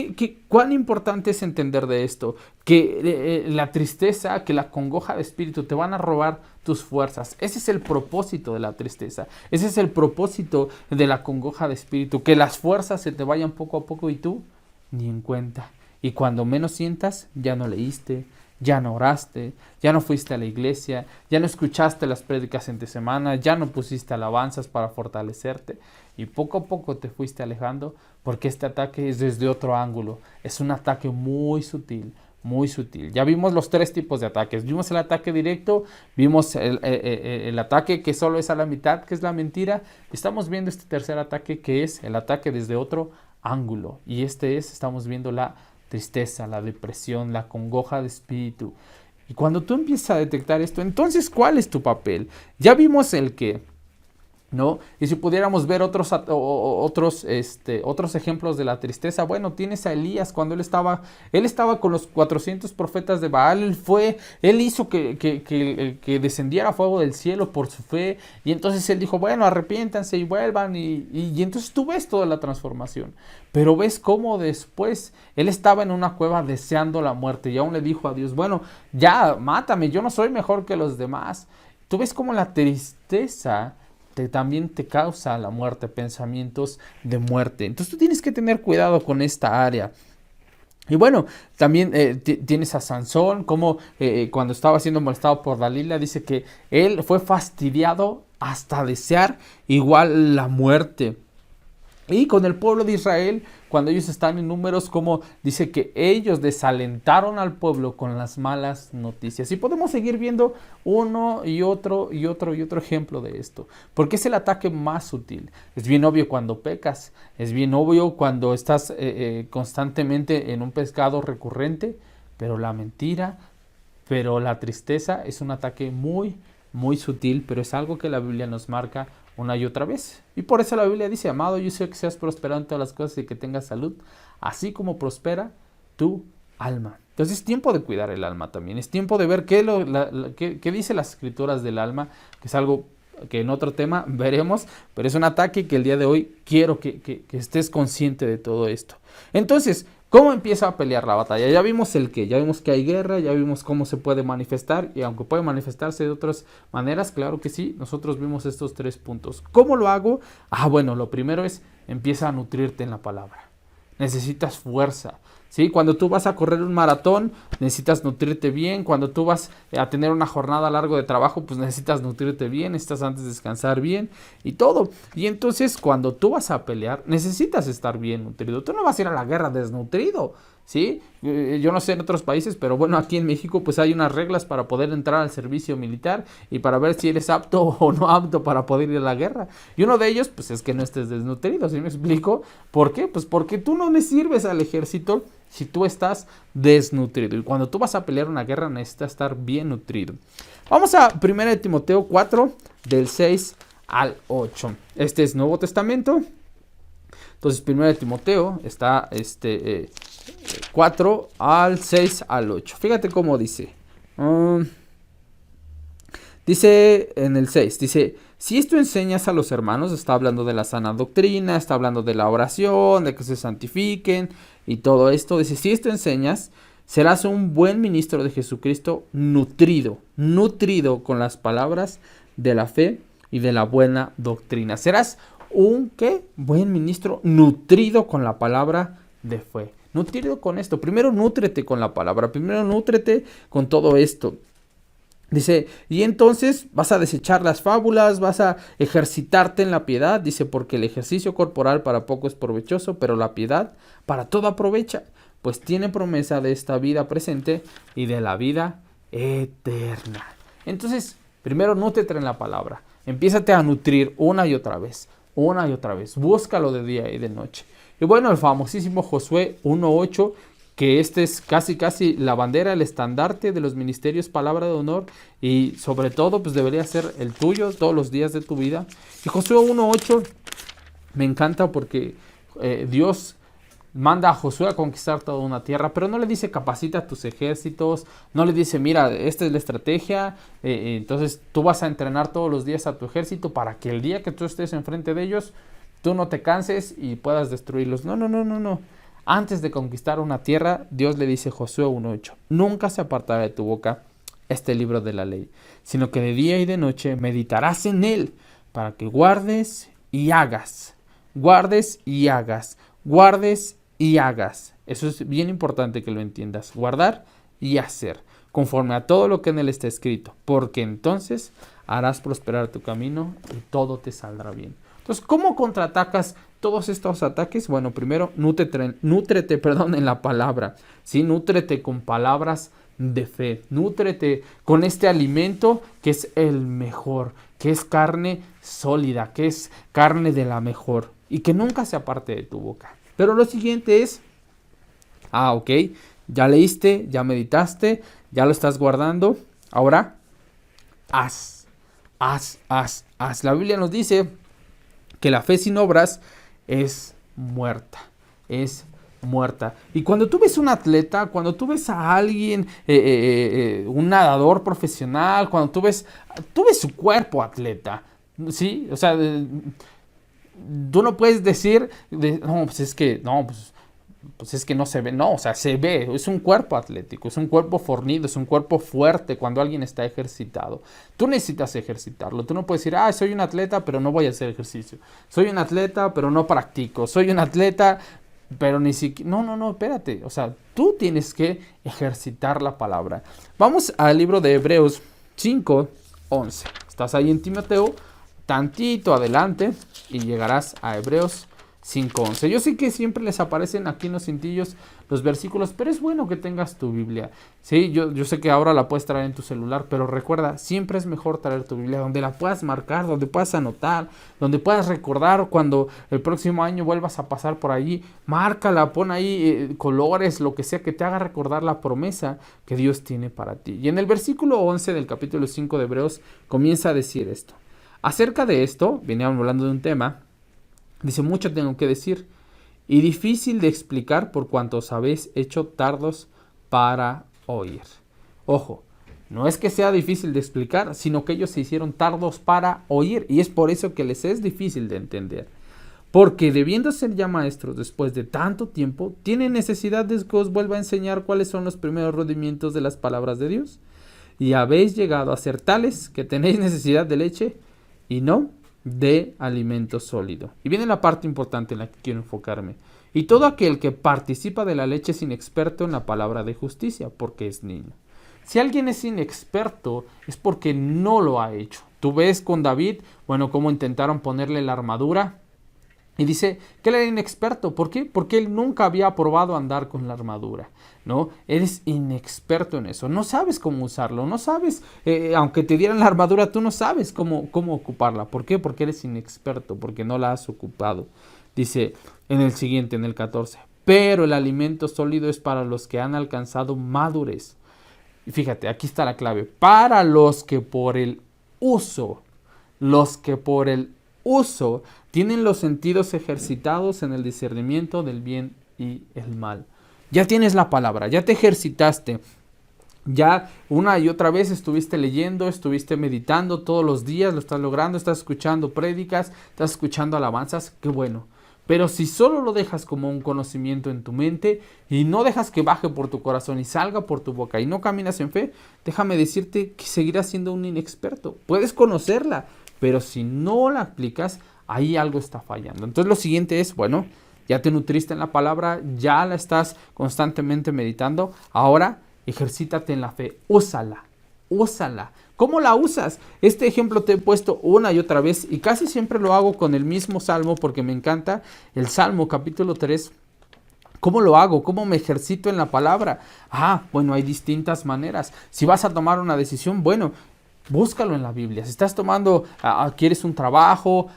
cuán importante es entender de esto, que la tristeza, que la congoja de espíritu te van a robar tus fuerzas. Ese es el propósito de la tristeza, ese es el propósito de la congoja de espíritu, que las fuerzas se te vayan poco a poco y tú ni en cuenta. Y cuando menos sientas, ya no leíste, ya no oraste, ya no fuiste a la iglesia, ya no escuchaste las prédicas entre semana, ya no pusiste alabanzas para fortalecerte y poco a poco te fuiste alejando, porque este ataque es desde otro ángulo, es un ataque muy sutil, muy sutil. Ya vimos los tres tipos de ataques, vimos el ataque directo, vimos el ataque que solo es a la mitad, que es la mentira, estamos viendo este tercer ataque que es el ataque desde otro ángulo, y estamos viendo la tristeza, la depresión, la congoja de espíritu. Y cuando tú empiezas a detectar esto, entonces, ¿cuál es tu papel? Ya vimos el qué, ¿no? Y si pudiéramos ver otros ejemplos de la tristeza, bueno, tienes a Elías cuando él estaba con los 400 profetas de Baal, él hizo que descendiera fuego del cielo por su fe, y entonces él dijo, bueno, arrepiéntanse y vuelvan, y entonces tú ves toda la transformación, pero ves cómo después él estaba en una cueva deseando la muerte, y aún le dijo a Dios, bueno, ya, mátame, yo no soy mejor que los demás. Tú ves cómo la tristeza también te causa la muerte, pensamientos de muerte. Entonces tú tienes que tener cuidado con esta área. Y bueno, también tienes a Sansón, como cuando estaba siendo molestado por Dalila, dice que él fue fastidiado hasta desear igual la muerte. Y con el pueblo de Israel, cuando ellos están en números, como dice que ellos desalentaron al pueblo con las malas noticias. Y podemos seguir viendo uno y otro ejemplo de esto. Porque es el ataque más sutil. Es bien obvio cuando pecas. Es bien obvio cuando estás constantemente en un pecado recurrente. Pero la mentira, pero la tristeza es un ataque muy, muy sutil. Pero es algo que la Biblia nos marca una y otra vez. Y por eso la Biblia dice: amado, yo sé que seas prosperado en todas las cosas y que tengas salud, así como prospera tu alma. Entonces es tiempo de cuidar el alma también. Es tiempo de ver qué dice las escrituras del alma, que es algo que en otro tema veremos, pero es un ataque que el día de hoy quiero que estés consciente de todo esto. Entonces, ¿cómo empieza a pelear la batalla? Ya vimos ya vimos que hay guerra, ya vimos cómo se puede manifestar, y aunque puede manifestarse de otras maneras, claro que sí, nosotros vimos estos 3 puntos. ¿Cómo lo hago? Bueno, lo primero es, empieza a nutrirte en la palabra. Necesitas fuerza, ¿sí? Cuando tú vas a correr un maratón, necesitas nutrirte bien. Cuando tú vas a tener una jornada larga de trabajo, pues necesitas nutrirte bien, necesitas antes descansar bien y todo. Y entonces, cuando tú vas a pelear, necesitas estar bien nutrido. Tú no vas a ir a la guerra desnutrido, ¿sí? Yo no sé en otros países, pero bueno, aquí en México pues hay unas reglas para poder entrar al servicio militar y para ver si eres apto o no apto para poder ir a la guerra. Y uno de ellos pues es que no estés desnutrido, ¿sí me explico? ¿Por qué? Pues porque tú no le sirves al ejército si tú estás desnutrido. Y cuando tú vas a pelear una guerra necesitas estar bien nutrido. Vamos a 1 Timoteo 4, del 6 al 8. Este es Nuevo Testamento. Entonces 1 Timoteo está 4 al 6 al 8. Fíjate cómo dice. Dice en el 6, dice: si esto enseñas a los hermanos, está hablando de la sana doctrina, está hablando de la oración, de que se santifiquen y todo esto. Dice: si esto enseñas, serás un buen ministro de Jesucristo, nutrido con las palabras de la fe y de la buena doctrina. Serás un buen ministro nutrido con la palabra de fe. Nutrido con esto. Primero nútrete con la palabra. Primero nútrete con todo esto. Dice: y entonces vas a desechar las fábulas, vas a ejercitarte en la piedad. Dice: porque el ejercicio corporal para poco es provechoso, pero la piedad para todo aprovecha, pues tiene promesa de esta vida presente y de la vida eterna. Entonces, primero nútrete en la palabra. Empiézate a nutrir una y otra vez. Búscalo de día y de noche. Y bueno, el famosísimo Josué 1:8, que este es casi la bandera, el estandarte de los ministerios palabra de honor, y sobre todo pues debería ser el tuyo todos los días de tu vida. Y Josué 1:8 me encanta porque Dios manda a Josué a conquistar toda una tierra, pero no le dice capacita a tus ejércitos, no le dice mira, esta es la estrategia, entonces tú vas a entrenar todos los días a tu ejército para que el día que tú estés enfrente de ellos, tú no te canses y puedas destruirlos. No. Antes de conquistar una tierra, Dios le dice a Josué 1:8: nunca se apartará de tu boca este libro de la ley, sino que de día y de noche meditarás en él, para que guardes y hagas. Eso es bien importante que lo entiendas. Guardar y hacer, conforme a todo lo que en él está escrito, porque entonces harás prosperar tu camino y todo te saldrá bien. Entonces, ¿cómo contraatacas todos estos ataques? Bueno, primero, nútrete en la palabra, ¿sí? Nútrete con palabras de fe. Nútrete con este alimento que es el mejor, que es carne sólida, que es carne de la mejor y que nunca se aparte de tu boca. Pero lo siguiente es, ok, ya leíste, ya meditaste, ya lo estás guardando, ahora haz. La Biblia nos dice que la fe sin obras es muerta. Y cuando tú ves un atleta, cuando tú ves a alguien, un nadador profesional, cuando tú ves su cuerpo atleta, ¿sí? O sea, tú no puedes decir, pues es que no se ve. No, o sea, se ve, es un cuerpo atlético, es un cuerpo fornido, es un cuerpo fuerte cuando alguien está ejercitado. Tú necesitas ejercitarlo. Tú no puedes decir, soy un atleta, pero no voy a hacer ejercicio. Soy un atleta, pero no practico. Soy un atleta, pero ni siquiera... No, espérate. O sea, tú tienes que ejercitar la palabra. Vamos al libro de Hebreos 5:11. Estás ahí en Timoteo, tantito adelante, y llegarás a Hebreos 5:11. Yo sé que siempre les aparecen aquí en los cintillos los versículos, pero es bueno que tengas tu Biblia. Sí, yo sé que ahora la puedes traer en tu celular, pero recuerda, siempre es mejor traer tu Biblia donde la puedas marcar, donde puedas anotar, donde puedas recordar cuando el próximo año vuelvas a pasar por allí. Márcala, pon ahí colores, lo que sea que te haga recordar la promesa que Dios tiene para ti. Y en el versículo 11 del capítulo 5 de Hebreos comienza a decir esto. Acerca de esto, veníamos hablando de un tema, dice: mucho tengo que decir y difícil de explicar por cuanto os habéis hecho tardos para oír. Ojo, no es que sea difícil de explicar, sino que ellos se hicieron tardos para oír, y es por eso que les es difícil de entender. Porque debiendo ser ya maestros después de tanto tiempo, tienen necesidad de que os vuelva a enseñar cuáles son los primeros rudimientos de las palabras de Dios. Y habéis llegado a ser tales que tenéis necesidad de leche y no de alimento sólido. Y viene la parte importante en la que quiero enfocarme. Y todo aquel que participa de la leche es inexperto en la palabra de justicia, porque es niño. Si alguien es inexperto, es porque no lo ha hecho. Tú ves con David, bueno, cómo intentaron ponerle la armadura. Y dice que él era inexperto. ¿Por qué? Porque él nunca había probado andar con la armadura, ¿no? Eres inexperto en eso. No sabes cómo usarlo. No sabes, aunque te dieran la armadura, tú no sabes cómo ocuparla. ¿Por qué? Porque eres inexperto, porque no la has ocupado. Dice en el siguiente, en el 14. Pero el alimento sólido es para los que han alcanzado madurez. Y fíjate, aquí está la clave. Para los que por el uso tienen los sentidos ejercitados en el discernimiento del bien y el mal. Ya tienes la palabra, ya te ejercitaste, ya una y otra vez estuviste leyendo, estuviste meditando todos los días, lo estás logrando, estás escuchando prédicas, estás escuchando alabanzas, qué bueno. Pero si solo lo dejas como un conocimiento en tu mente y no dejas que baje por tu corazón y salga por tu boca y no caminas en fe, déjame decirte que seguirás siendo un inexperto. Puedes conocerla, pero si no la aplicas, ahí algo está fallando. Entonces lo siguiente es, bueno, ya te nutriste en la palabra, ya la estás constantemente meditando, ahora ejercítate en la fe, úsala. ¿Cómo la usas? Este ejemplo te he puesto una y otra vez y casi siempre lo hago con el mismo salmo porque me encanta el Salmo capítulo 3. ¿Cómo lo hago? ¿Cómo me ejercito en la palabra? Bueno, hay distintas maneras. Si vas a tomar una decisión, bueno, búscalo en la Biblia. Si estás tomando, quieres un trabajo,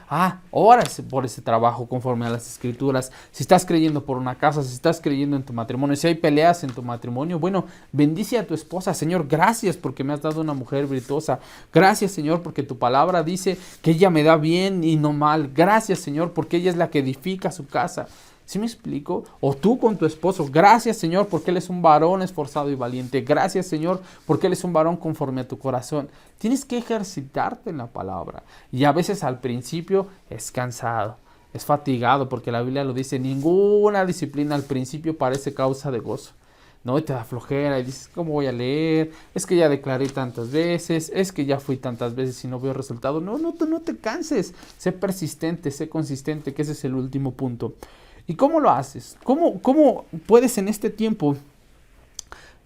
ora por ese trabajo conforme a las Escrituras. Si estás creyendo por una casa, si estás creyendo en tu matrimonio, si hay peleas en tu matrimonio, bueno, bendice a tu esposa. Señor, gracias porque me has dado una mujer virtuosa. Gracias, Señor, porque tu palabra dice que ella me da bien y no mal. Gracias, Señor, porque ella es la que edifica su casa. ¿Sí me explico? O tú con tu esposo, gracias, Señor, porque él es un varón esforzado y valiente. Gracias, Señor, porque él es un varón conforme a tu corazón. Tienes que ejercitarte en la palabra. Y a veces al principio es cansado, es fatigado, porque la Biblia lo dice, ninguna disciplina al principio parece causa de gozo. ¿No? Y te da flojera y dices, ¿cómo voy a leer? Es que ya declaré tantas veces, es que ya fui tantas veces y no veo resultado. No te canses, sé persistente, sé consistente, que ese es el último punto. ¿Y cómo lo haces? ¿Cómo puedes en este tiempo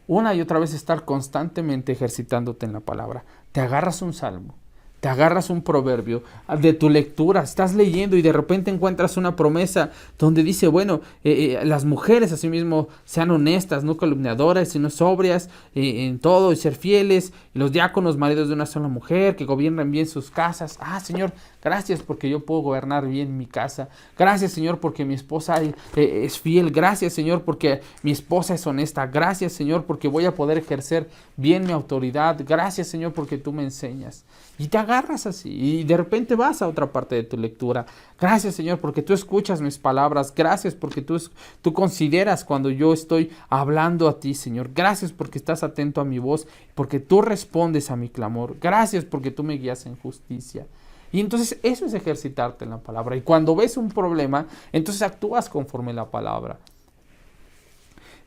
una y otra vez estar constantemente ejercitándote en la palabra? Te agarras un salmo, te agarras un proverbio de tu lectura, estás leyendo y de repente encuentras una promesa donde dice, bueno, las mujeres asimismo sean honestas, no calumniadoras, sino sobrias en todo y ser fieles, y los diáconos maridos de una sola mujer que gobiernan bien sus casas. Señor, gracias porque yo puedo gobernar bien mi casa. Gracias, Señor, porque mi esposa es fiel. Gracias, Señor, porque mi esposa es honesta. Gracias, Señor, porque voy a poder ejercer bien mi autoridad. Gracias, Señor, porque tú me enseñas. Y te agarras así y de repente vas a otra parte de tu lectura. Gracias, Señor, porque tú escuchas mis palabras. Gracias porque tú consideras cuando yo estoy hablando a ti, Señor. Gracias porque estás atento a mi voz, porque tú respondes a mi clamor. Gracias porque tú me guías en justicia. Y entonces eso es ejercitarte en la palabra. Y cuando ves un problema, entonces actúas conforme la palabra.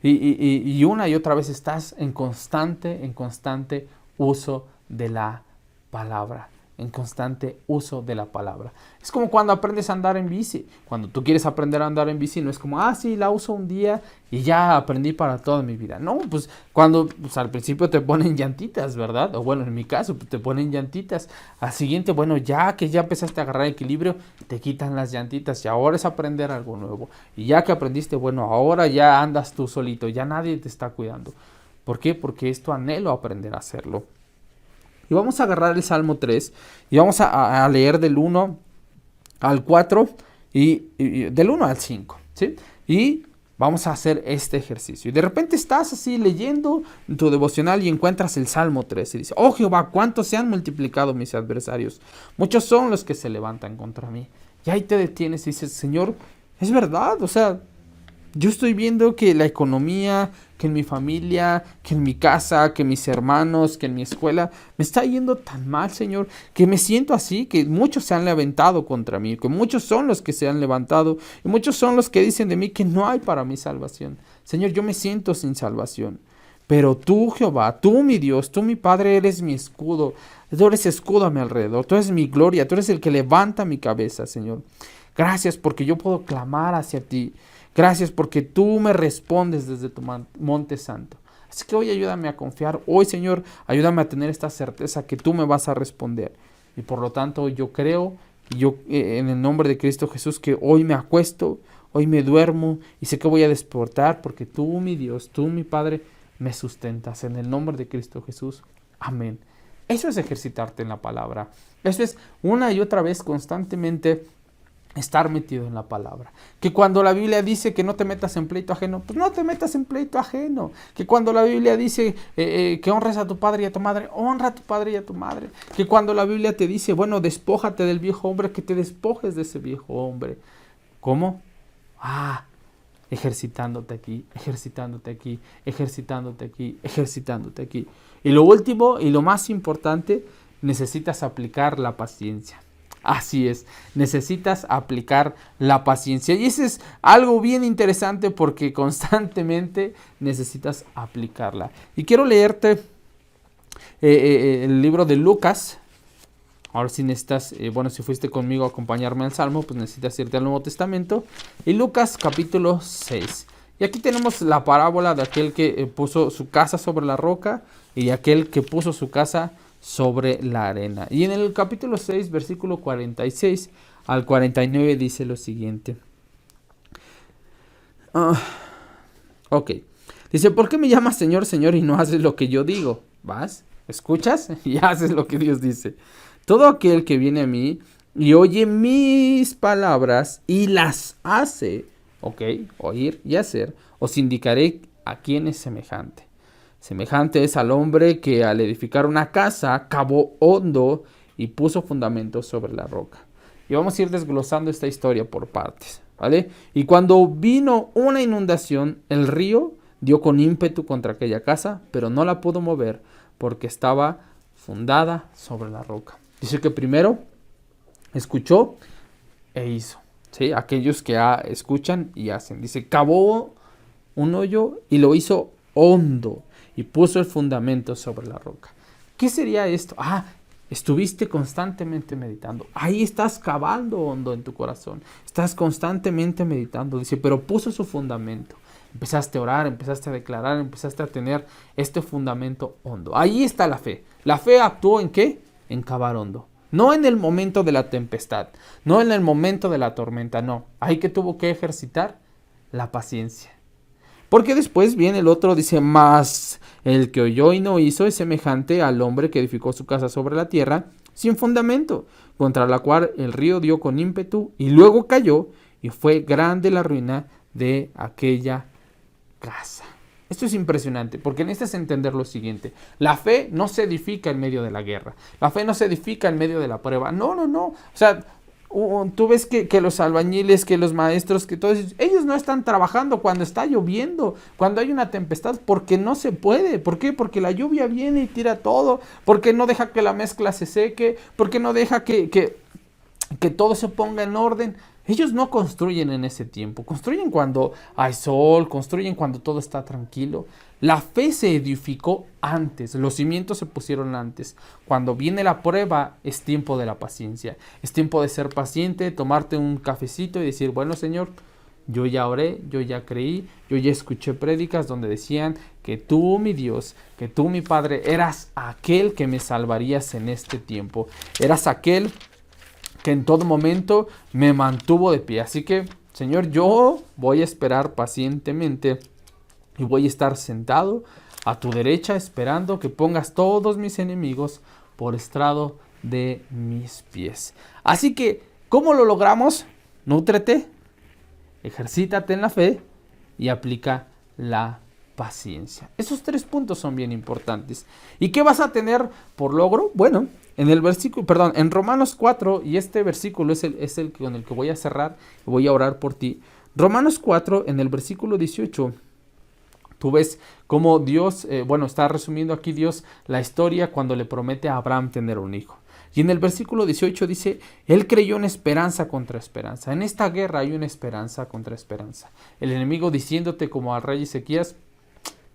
Y una y otra vez estás en constante uso de la palabra. en constante uso de la palabra. Es como cuando aprendes a andar en bici. Cuando tú quieres aprender a andar en bici, no es como, sí, la uso un día y ya aprendí para toda mi vida. No, pues cuando al principio te ponen llantitas, ¿verdad? O bueno, en mi caso, te ponen llantitas. Al siguiente, bueno, ya que ya empezaste a agarrar equilibrio, te quitan las llantitas y ahora es aprender algo nuevo. Y ya que aprendiste, bueno, ahora ya andas tú solito, ya nadie te está cuidando. ¿Por qué? Porque es tu anhelo aprender a hacerlo. Y vamos a agarrar el Salmo 3 y vamos a leer del 1 al 4 y del 1 al 5, ¿sí? Y vamos a hacer este ejercicio. Y de repente estás así leyendo tu devocional y encuentras el Salmo 3 y dices, oh Jehová, ¿cuántos se han multiplicado mis adversarios? Muchos son los que se levantan contra mí. Y ahí te detienes y dices, Señor, es verdad, o sea, yo estoy viendo que la economía, que en mi familia, que en mi casa, que mis hermanos, que en mi escuela, me está yendo tan mal, Señor, que me siento así, que muchos se han levantado contra mí, que muchos son los que se han levantado, y muchos son los que dicen de mí que no hay para mí salvación. Señor, yo me siento sin salvación. Pero tú, Jehová, tú mi Dios, tú mi Padre, eres mi escudo. Tú eres escudo a mi alrededor, tú eres mi gloria, tú eres el que levanta mi cabeza, Señor. Gracias porque yo puedo clamar hacia ti. Gracias porque tú me respondes desde tu monte santo. Así que hoy ayúdame a confiar. Hoy, Señor, ayúdame a tener esta certeza que tú me vas a responder. Y por lo tanto, yo creo, en el nombre de Cristo Jesús, que hoy me acuesto, hoy me duermo y sé que voy a despertar porque tú, mi Dios, tú, mi Padre, me sustentas. En el nombre de Cristo Jesús. Amén. Eso es ejercitarte en la palabra. Eso es una y otra vez constantemente estar metido en la palabra. Que cuando la Biblia dice que no te metas en pleito ajeno, pues no te metas en pleito ajeno. Que cuando la Biblia dice que honres a tu padre y a tu madre, honra a tu padre y a tu madre. Que cuando la Biblia te dice, bueno, despójate del viejo hombre, que te despojes de ese viejo hombre. ¿Cómo? Ejercitándote aquí, ejercitándote aquí, ejercitándote aquí, ejercitándote aquí. Y lo último y lo más importante, necesitas aplicar la paciencia. Así es, necesitas aplicar la paciencia. Y eso es algo bien interesante porque constantemente necesitas aplicarla. Y quiero leerte el libro de Lucas. Ahora si necesitas, si fuiste conmigo a acompañarme al Salmo, pues necesitas irte al Nuevo Testamento. Y Lucas capítulo 6. Y aquí tenemos la parábola de aquel que puso su casa sobre la roca y aquel que puso su casa sobre la arena. Y en el capítulo 6, versículo 46 al 49 dice lo siguiente. Ok. Dice, ¿por qué me llamas Señor, Señor y no haces lo que yo digo? ¿Vas? ¿Escuchas? Y haces lo que Dios dice. Todo aquel que viene a mí y oye mis palabras y las hace, ok, oír y hacer, os indicaré a quién es semejante. Semejante es al hombre que al edificar una casa cavó hondo y puso fundamentos sobre la roca. Y vamos a ir desglosando esta historia por partes, ¿vale? Y cuando vino una inundación, el río dio con ímpetu contra aquella casa, pero no la pudo mover porque estaba fundada sobre la roca. Dice que primero escuchó e hizo, ¿sí? Aquellos que escuchan y hacen. Dice, cavó un hoyo y lo hizo hondo y puso el fundamento sobre la roca. ¿Qué sería esto? Estuviste constantemente meditando. Ahí estás cavando hondo en tu corazón. Estás constantemente meditando. Dice, pero puso su fundamento. Empezaste a orar, empezaste a declarar, empezaste a tener este fundamento hondo. Ahí está la fe. La fe actuó ¿en qué? En cavar hondo. No en el momento de la tempestad. No en el momento de la tormenta. No. Ahí que tuvo que ejercitar la paciencia. Porque después viene el otro, dice, mas el que oyó y no hizo es semejante al hombre que edificó su casa sobre la tierra sin fundamento, contra la cual el río dio con ímpetu y luego cayó y fue grande la ruina de aquella casa. Esto es impresionante porque necesitas entender lo siguiente. La fe no se edifica en medio de la guerra. La fe no se edifica en medio de la prueba. No. O sea, tú ves que los albañiles, que los maestros, que todos ellos no están trabajando cuando está lloviendo, cuando hay una tempestad, porque no se puede. ¿Por qué? Porque la lluvia viene y tira todo, porque no deja que la mezcla se seque, porque no deja que todo se ponga en orden. Ellos no construyen en ese tiempo, construyen cuando hay sol, construyen cuando todo está tranquilo. La fe se edificó antes, los cimientos se pusieron antes. Cuando viene la prueba, es tiempo de la paciencia. Es tiempo de ser paciente, tomarte un cafecito y decir, bueno, Señor, yo ya oré, yo ya creí, yo ya escuché prédicas donde decían que tú, mi Dios, que tú, mi Padre, eras aquel que me salvarías en este tiempo. Eras aquel que en todo momento me mantuvo de pie. Así que, Señor, yo voy a esperar pacientemente y voy a estar sentado a tu derecha esperando que pongas todos mis enemigos por estrado de mis pies. Así que, ¿cómo lo logramos? Nútrete, ejercítate en la fe y aplica la paciencia. Esos 3 puntos son bien importantes. ¿Y qué vas a tener por logro? Bueno, en Romanos 4, y este versículo es el con el que voy a cerrar, voy a orar por ti. Romanos 4, en el versículo 18, tú ves cómo Dios, está resumiendo aquí Dios la historia cuando le promete a Abraham tener un hijo. Y en el versículo 18 dice, él creyó en esperanza contra esperanza. En esta guerra hay una esperanza contra esperanza. El enemigo diciéndote como al rey Ezequías,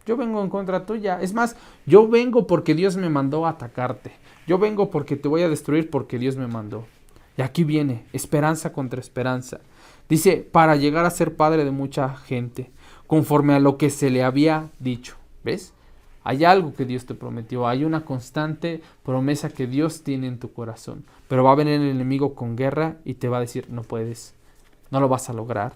yo vengo en contra tuya. Es más, yo vengo porque Dios me mandó a atacarte. Yo vengo porque te voy a destruir porque Dios me mandó. Y aquí viene, esperanza contra esperanza. Dice, para llegar a ser padre de mucha gente, conforme a lo que se le había dicho. ¿Ves? Hay algo que Dios te prometió, hay una constante promesa que Dios tiene en tu corazón. Pero va a venir el enemigo con guerra y te va a decir, no puedes, no lo vas a lograr.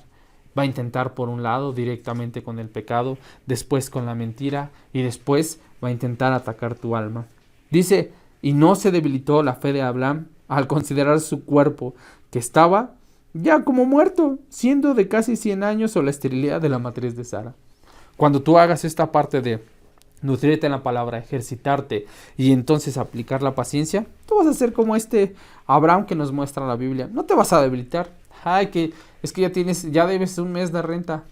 Va a intentar por un lado directamente con el pecado, después con la mentira y después va a intentar atacar tu alma. Dice, y no se debilitó la fe de Abraham al considerar su cuerpo, que estaba ya como muerto, siendo de casi 100 años o la esterilidad de la matriz de Sara. Cuando tú hagas esta parte de nutrirte en la palabra, ejercitarte y entonces aplicar la paciencia, tú vas a ser como este Abraham que nos muestra la Biblia. No te vas a debilitar. Ay, que es que ya debes un mes de renta.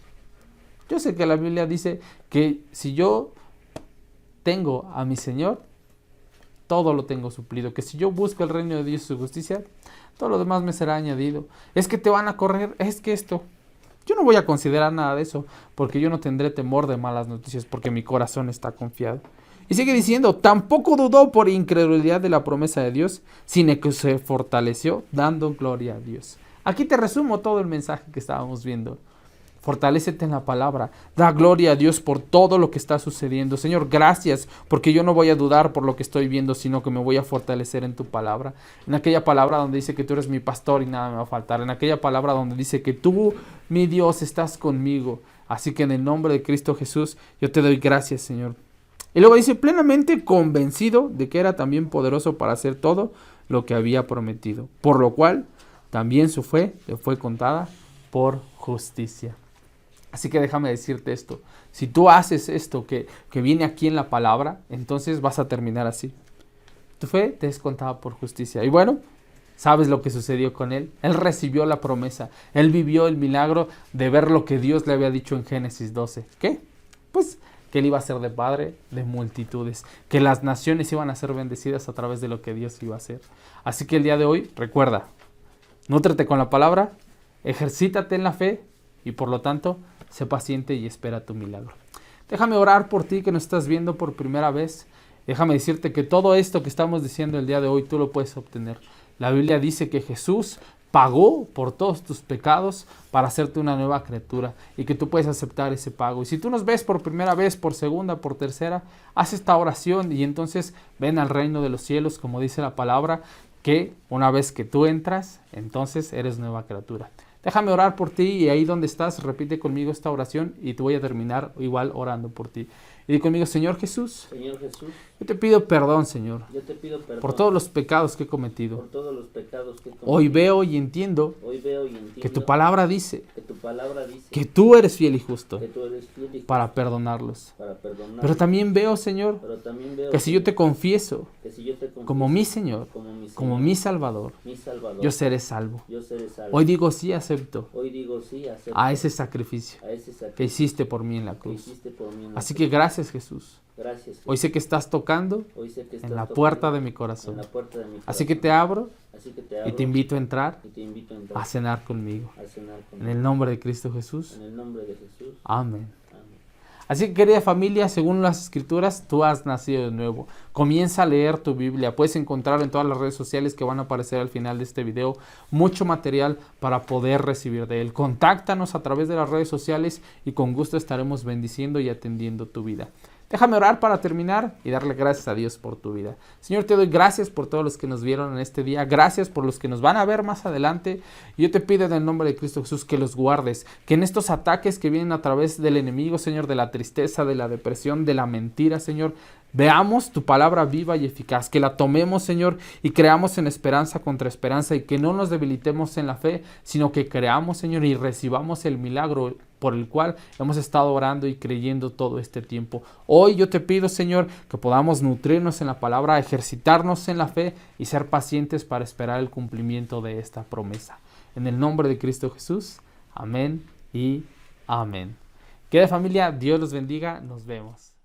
Yo sé que la Biblia dice que si yo tengo a mi Señor, todo lo tengo suplido. Que si yo busco el reino de Dios y su justicia, todo lo demás me será añadido. Es que te van a correr, es que esto. Yo no voy a considerar nada de eso, porque yo no tendré temor de malas noticias, porque mi corazón está confiado. Y sigue diciendo, tampoco dudó por incredulidad de la promesa de Dios, sino que se fortaleció dando gloria a Dios. Aquí te resumo todo el mensaje que estábamos viendo. Fortalécete en la palabra, da gloria a Dios por todo lo que está sucediendo. Señor, gracias, porque yo no voy a dudar por lo que estoy viendo, sino que me voy a fortalecer en tu palabra. En aquella palabra donde dice que tú eres mi pastor y nada me va a faltar. En aquella palabra donde dice que tú, mi Dios, estás conmigo. Así que en el nombre de Cristo Jesús, yo te doy gracias, Señor. Y luego dice, plenamente convencido de que era también poderoso para hacer todo lo que había prometido. Por lo cual, también su fe le fue contada por justicia. Así que déjame decirte esto, si tú haces esto que viene aquí en la palabra, entonces vas a terminar así. Tu fe te es contada por justicia. Y bueno, ¿sabes lo que sucedió con él? Él recibió la promesa, él vivió el milagro de ver lo que Dios le había dicho en Génesis 12. ¿Qué? Pues que él iba a ser de padre de multitudes, que las naciones iban a ser bendecidas a través de lo que Dios iba a hacer. Así que el día de hoy, recuerda, nútrete con la palabra, ejercítate en la fe y por lo tanto, sé paciente y espera tu milagro. Déjame orar por ti que nos estás viendo por primera vez. Déjame decirte que todo esto que estamos diciendo el día de hoy tú lo puedes obtener. La Biblia dice que Jesús pagó por todos tus pecados para hacerte una nueva criatura y que tú puedes aceptar ese pago. Y si tú nos ves por primera vez, por segunda, por tercera, haz esta oración y entonces ven al reino de los cielos, como dice la palabra, que una vez que tú entras, entonces eres nueva criatura. Déjame orar por ti y ahí donde estás, repite conmigo esta oración y te voy a terminar igual orando por ti. Y di conmigo, Señor Jesús, yo te pido perdón, Señor, por todos los pecados que he cometido. Hoy veo y entiendo que tu palabra dice que tú eres fiel y justo para perdonarlos. Pero también veo, Señor, que si yo te confieso como mi Señor, como mi Salvador, yo seré salvo. Hoy digo sí, acepto a ese sacrificio que hiciste por mí en la cruz. Así que gracias, Jesús. Hoy sé que estás tocando en la puerta de mi corazón. Así que te abro y te invito a entrar a cenar conmigo. En el nombre de Cristo Jesús. Amén. Así que, querida familia, según las escrituras, tú has nacido de nuevo. Comienza a leer tu Biblia. Puedes encontrar en todas las redes sociales que van a aparecer al final de este video mucho material para poder recibir de él. Contáctanos a través de las redes sociales y con gusto estaremos bendiciendo y atendiendo tu vida. Déjame orar para terminar y darle gracias a Dios por tu vida. Señor, te doy gracias por todos los que nos vieron en este día. Gracias por los que nos van a ver más adelante. Y yo te pido en el nombre de Cristo Jesús que los guardes. Que en estos ataques que vienen a través del enemigo, Señor, de la tristeza, de la depresión, de la mentira, Señor, veamos tu palabra viva y eficaz. Que la tomemos, Señor, y creamos en esperanza contra esperanza. Y que no nos debilitemos en la fe, sino que creamos, Señor, y recibamos el milagro por el cual hemos estado orando y creyendo todo este tiempo. Hoy yo te pido, Señor, que podamos nutrirnos en la palabra, ejercitarnos en la fe y ser pacientes para esperar el cumplimiento de esta promesa. En el nombre de Cristo Jesús, amén y amén. Querida familia, Dios los bendiga, nos vemos.